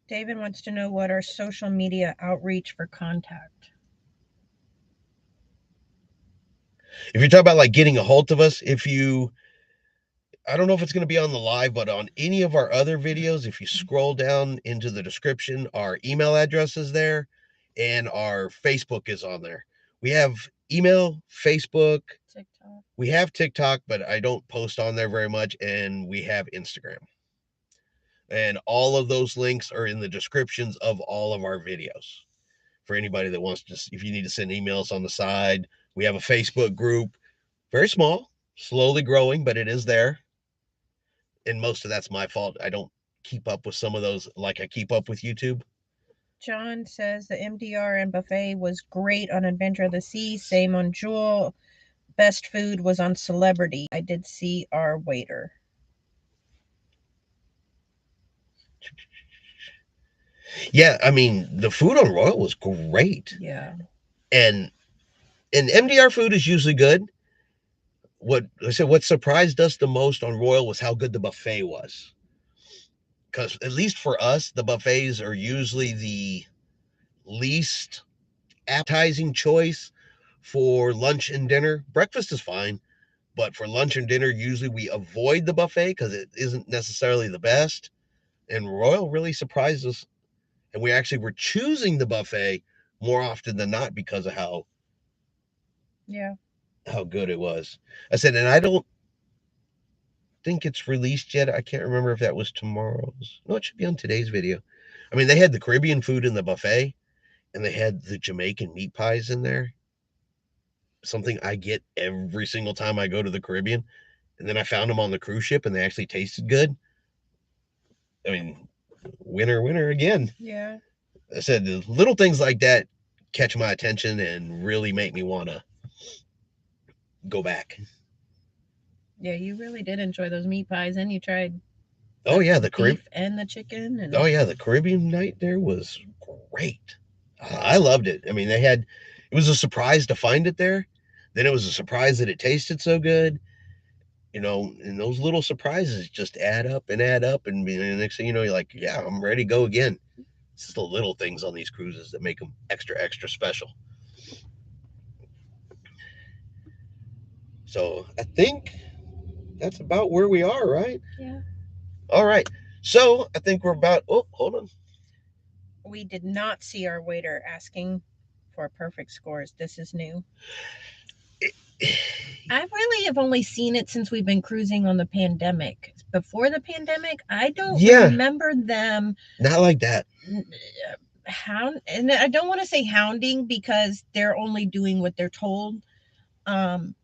David wants to know what our social media outreach for contact. If you're talking about like getting a hold of us, I don't know if it's going to be on the live, but on any of our other videos, if you scroll down into the description, our email address is there and our Facebook is on there. We have email, Facebook, TikTok. we have TikTok, but I don't post on there very much, and we have Instagram. And all of those links are in the descriptions of all of our videos. For anybody that wants to, if you need to send emails on the side, we have a Facebook group, very small, slowly growing, but it is there. And most of that's my fault. I don't keep up with some of those like I keep up with YouTube. John says the MDR and buffet was great on Adventure of the Sea. Same on Jewel. Best food was on Celebrity. I did see our waiter. Yeah, I mean the food on Royal was great, Yeah. and MDR food is usually good. What I said, what surprised us the most on Royal was how good the buffet was. Because at least for us, the buffets are usually the least appetizing choice for lunch and dinner. Breakfast is fine, but for lunch and dinner, usually we avoid the buffet because it isn't necessarily the best. And Royal really surprised us, and we actually were choosing the buffet more often than not because of Yeah. how good it was. I said, and I don't think it's released yet. I can't remember if that was tomorrow's. No, it should be on today's video. I mean, they had the Caribbean food in the buffet, and they had the Jamaican meat pies in there. Something I get every single time I go to the Caribbean. And then I found them on the cruise ship, and they actually tasted good. I mean, winner, winner again. Yeah. I said little things like that catch my attention and really make me want to go back. Yeah, you really did enjoy those meat pies, and you tried Oh the yeah, the beef and the chicken. And Oh yeah, the Caribbean night there was great. I loved it. I mean, it was a surprise to find it there. Then it was a surprise that it tasted so good. And those little surprises just add up, and the next thing you know, you're like, yeah, I'm ready to go again. It's just the little things on these cruises that make them extra special. So I think that's about where we are, right? yeah, All right. So I think we're about. Oh, hold on. we did not see our waiter asking for perfect scores. This is new. I really have only seen it since we've been cruising on the pandemic. Before the pandemic, I don't Yeah, remember them not like that. hound, and I don't want to say hounding because they're only doing what they're told. Um,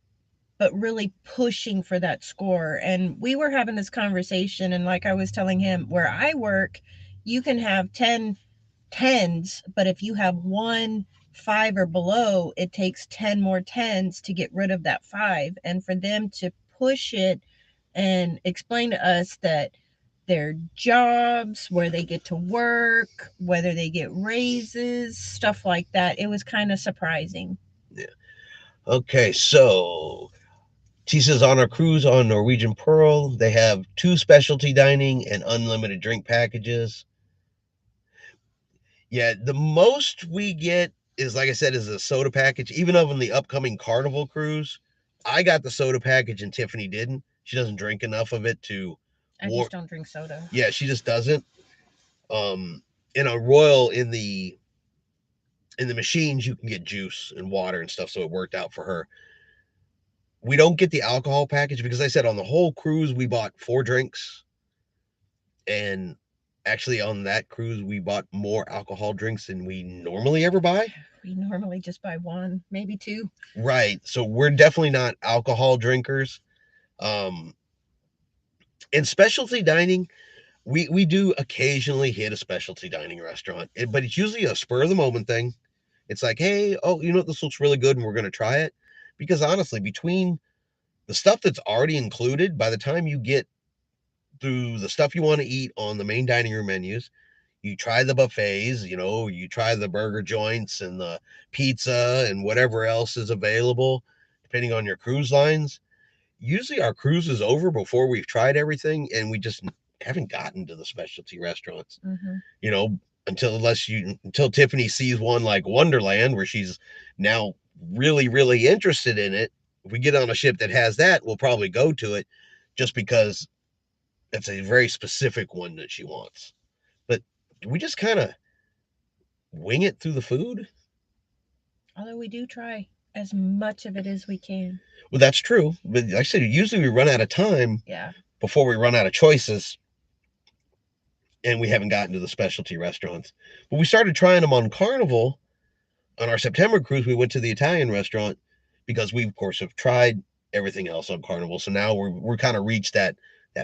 but really pushing for that score. And we were having this conversation, and like I was telling him, where I work, you can have 10 tens, but if you have one five or below, it takes 10 more tens to get rid of that five. And for them to push it and explain to us that their jobs, where they get to work, whether they get raises, stuff like that. It was kind of surprising. Yeah. Okay, so she says on our cruise on Norwegian Pearl, they have 2 specialty dining and unlimited drink packages. Yeah, the most we get is, like I said, is a soda package. Even on the upcoming Carnival cruise, I got the soda package and Tiffany didn't. She doesn't drink enough of it to I war. just don't drink soda. Yeah, she just doesn't. In a Royal, in the machines, you can get juice and water and stuff, so it worked out for her. We don't get the alcohol package because I said on the whole cruise we bought 4 drinks, and actually on that cruise we bought more alcohol drinks than we normally ever buy. We normally just buy one, maybe two. Right. So we're definitely not alcohol drinkers. Um, in specialty dining, we do occasionally hit a specialty dining restaurant, but it's usually a spur of the moment thing. It's like, hey, oh, you know what, this looks really good, and we're going to try it. Because honestly, between the stuff that's already included, by the time you get through the stuff you want to eat on the main dining room menus, you try the buffets, you try the burger joints and the pizza and whatever else is available, depending on your cruise lines. Usually our cruise is over before we've tried everything, and we just haven't gotten to the specialty restaurants. Mm-hmm. You know, until Tiffany sees one like Wonderland, where she's now really, really interested in it. If we get on a ship that has that, we'll probably go to it just because it's a very specific one that she wants. But we just kind of wing it through the food. Although we do try as much of it as we can. Well, that's true. But like I said, usually we run out of time Yeah. before we run out of choices, and we haven't gotten to the specialty restaurants. But we started trying them on Carnival. On our September cruise, we went to the Italian restaurant because we, of course, have tried everything else on Carnival. So now we're kind of reached that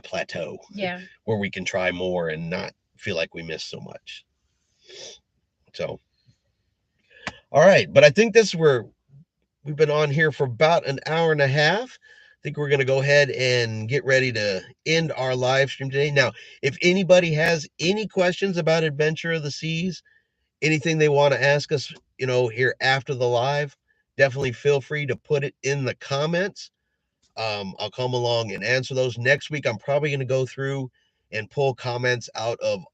plateau. Yeah. Where we can try more and not feel like we missed so much. So, all right, but I think this is where we've been on here for about an hour and a half. I think we're going to go ahead and get ready to end our live stream today. Now, if anybody has any questions about Adventure of the Seas, anything they want to ask us, here after the live, definitely feel free to put it in the comments. I'll come along and answer those. Next week, I'm probably going to go through and pull comments out of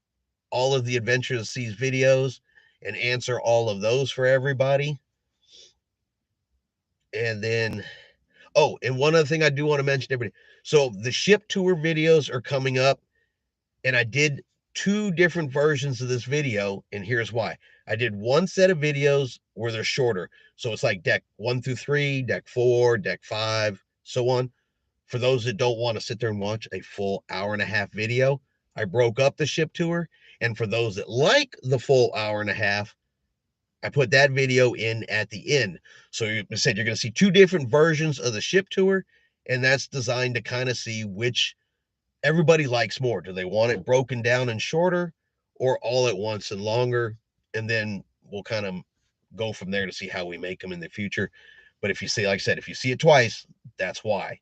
all of the Adventure of the Seas videos and answer all of those for everybody. And then, oh, and one other thing I do want to mention to everybody. So the ship tour videos are coming up, and I did 2 different versions of this video, and here's why. I did one set of videos where they're shorter. So it's like deck 1 through 3, deck 4, deck 5, so on. For those that don't want to sit there and watch a full hour and a half video, I broke up the ship tour. And for those that like the full hour and a half, I put that video in at the end. So you said you're going to see 2 different versions of the ship tour, and that's designed to kind of see which everybody likes more. Do they want it broken down and shorter, or all at once and longer? And then we'll kind of go from there to see how we make them in the future. But if you see, like I said, if you see it twice, that's why.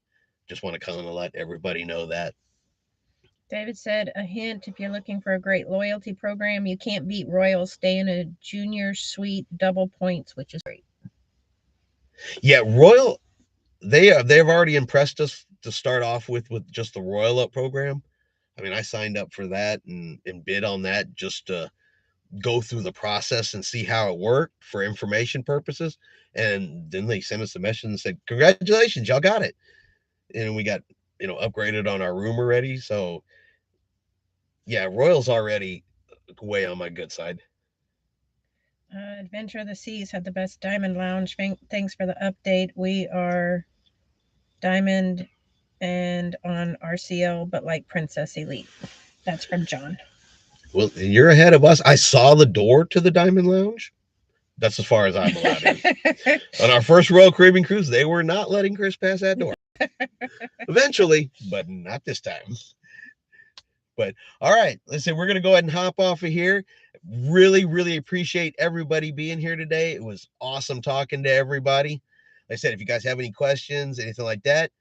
Just want to kind of let everybody know that. David said, a hint, if you're looking for a great loyalty program, you can't beat Royal. Stay in a junior suite, double points, which is great. Yeah, Royal, they've already impressed us to start off with just the Royal Up program. I mean, I signed up for that and bid on that just to go through the process and see how it worked for information purposes. And then they sent us a message and said, congratulations, y'all got it. And we got, upgraded on our room already. So yeah, Royal's already way on my good side. Adventure of the Seas had the best Diamond Lounge. Thanks for the update. We are Diamond and on RCL, but like Princess Elite. That's from John. Well, you're ahead of us. I saw the door to the Diamond Lounge. That's as far as I'm allowed in. On our first Royal Caribbean cruise, they were not letting Chris pass that door. Eventually, but not this time. But all right, listen, we're going to go ahead and hop off of here. Really, really appreciate everybody being here today. It was awesome talking to everybody. Like I said, if you guys have any questions, anything like that,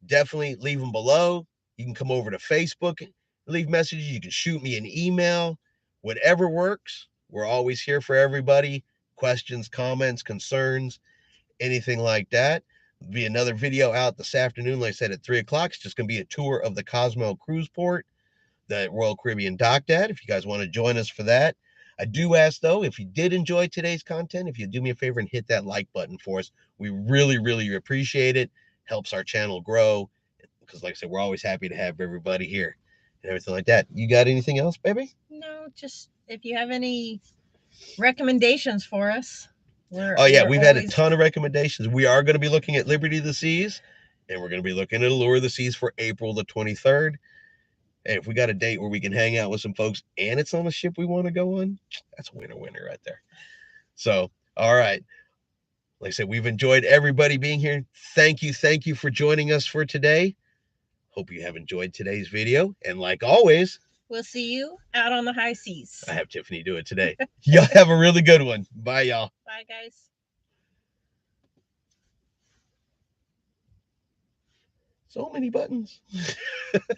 definitely leave them below. You can come over to Facebook leave messages. You can shoot me an email, whatever works. We're always here for everybody. Questions, comments, concerns, anything like that. There'll be another video out this afternoon, like I said, at 3 o'clock. It's just going to be a tour of the Cozumel Cruise Port that Royal Caribbean docked at, if you guys want to join us for that. I do ask, though, if you did enjoy today's content, if you do me a favor and hit that like button for us, we really, really appreciate it. Helps our channel grow because, like I said, we're always happy to have everybody here and everything like that. You got anything else, baby? No, just if you have any recommendations for us, Oh, yeah, we've had a always... ton of recommendations. We are going to be looking at Liberty of the Seas, and we're going to be looking at Allure of the Seas for April the 23rd. Hey, if we got a date where we can hang out with some folks and it's on a ship we want to go on, that's a winner right there. So, all right. Like I said, we've enjoyed everybody being here. Thank you for joining us for today. Hope you have enjoyed today's video. And like always, we'll see you out on the high seas. I have Tiffany do it today. Y'all have a really good one. Bye, y'all. Bye, guys. So many buttons.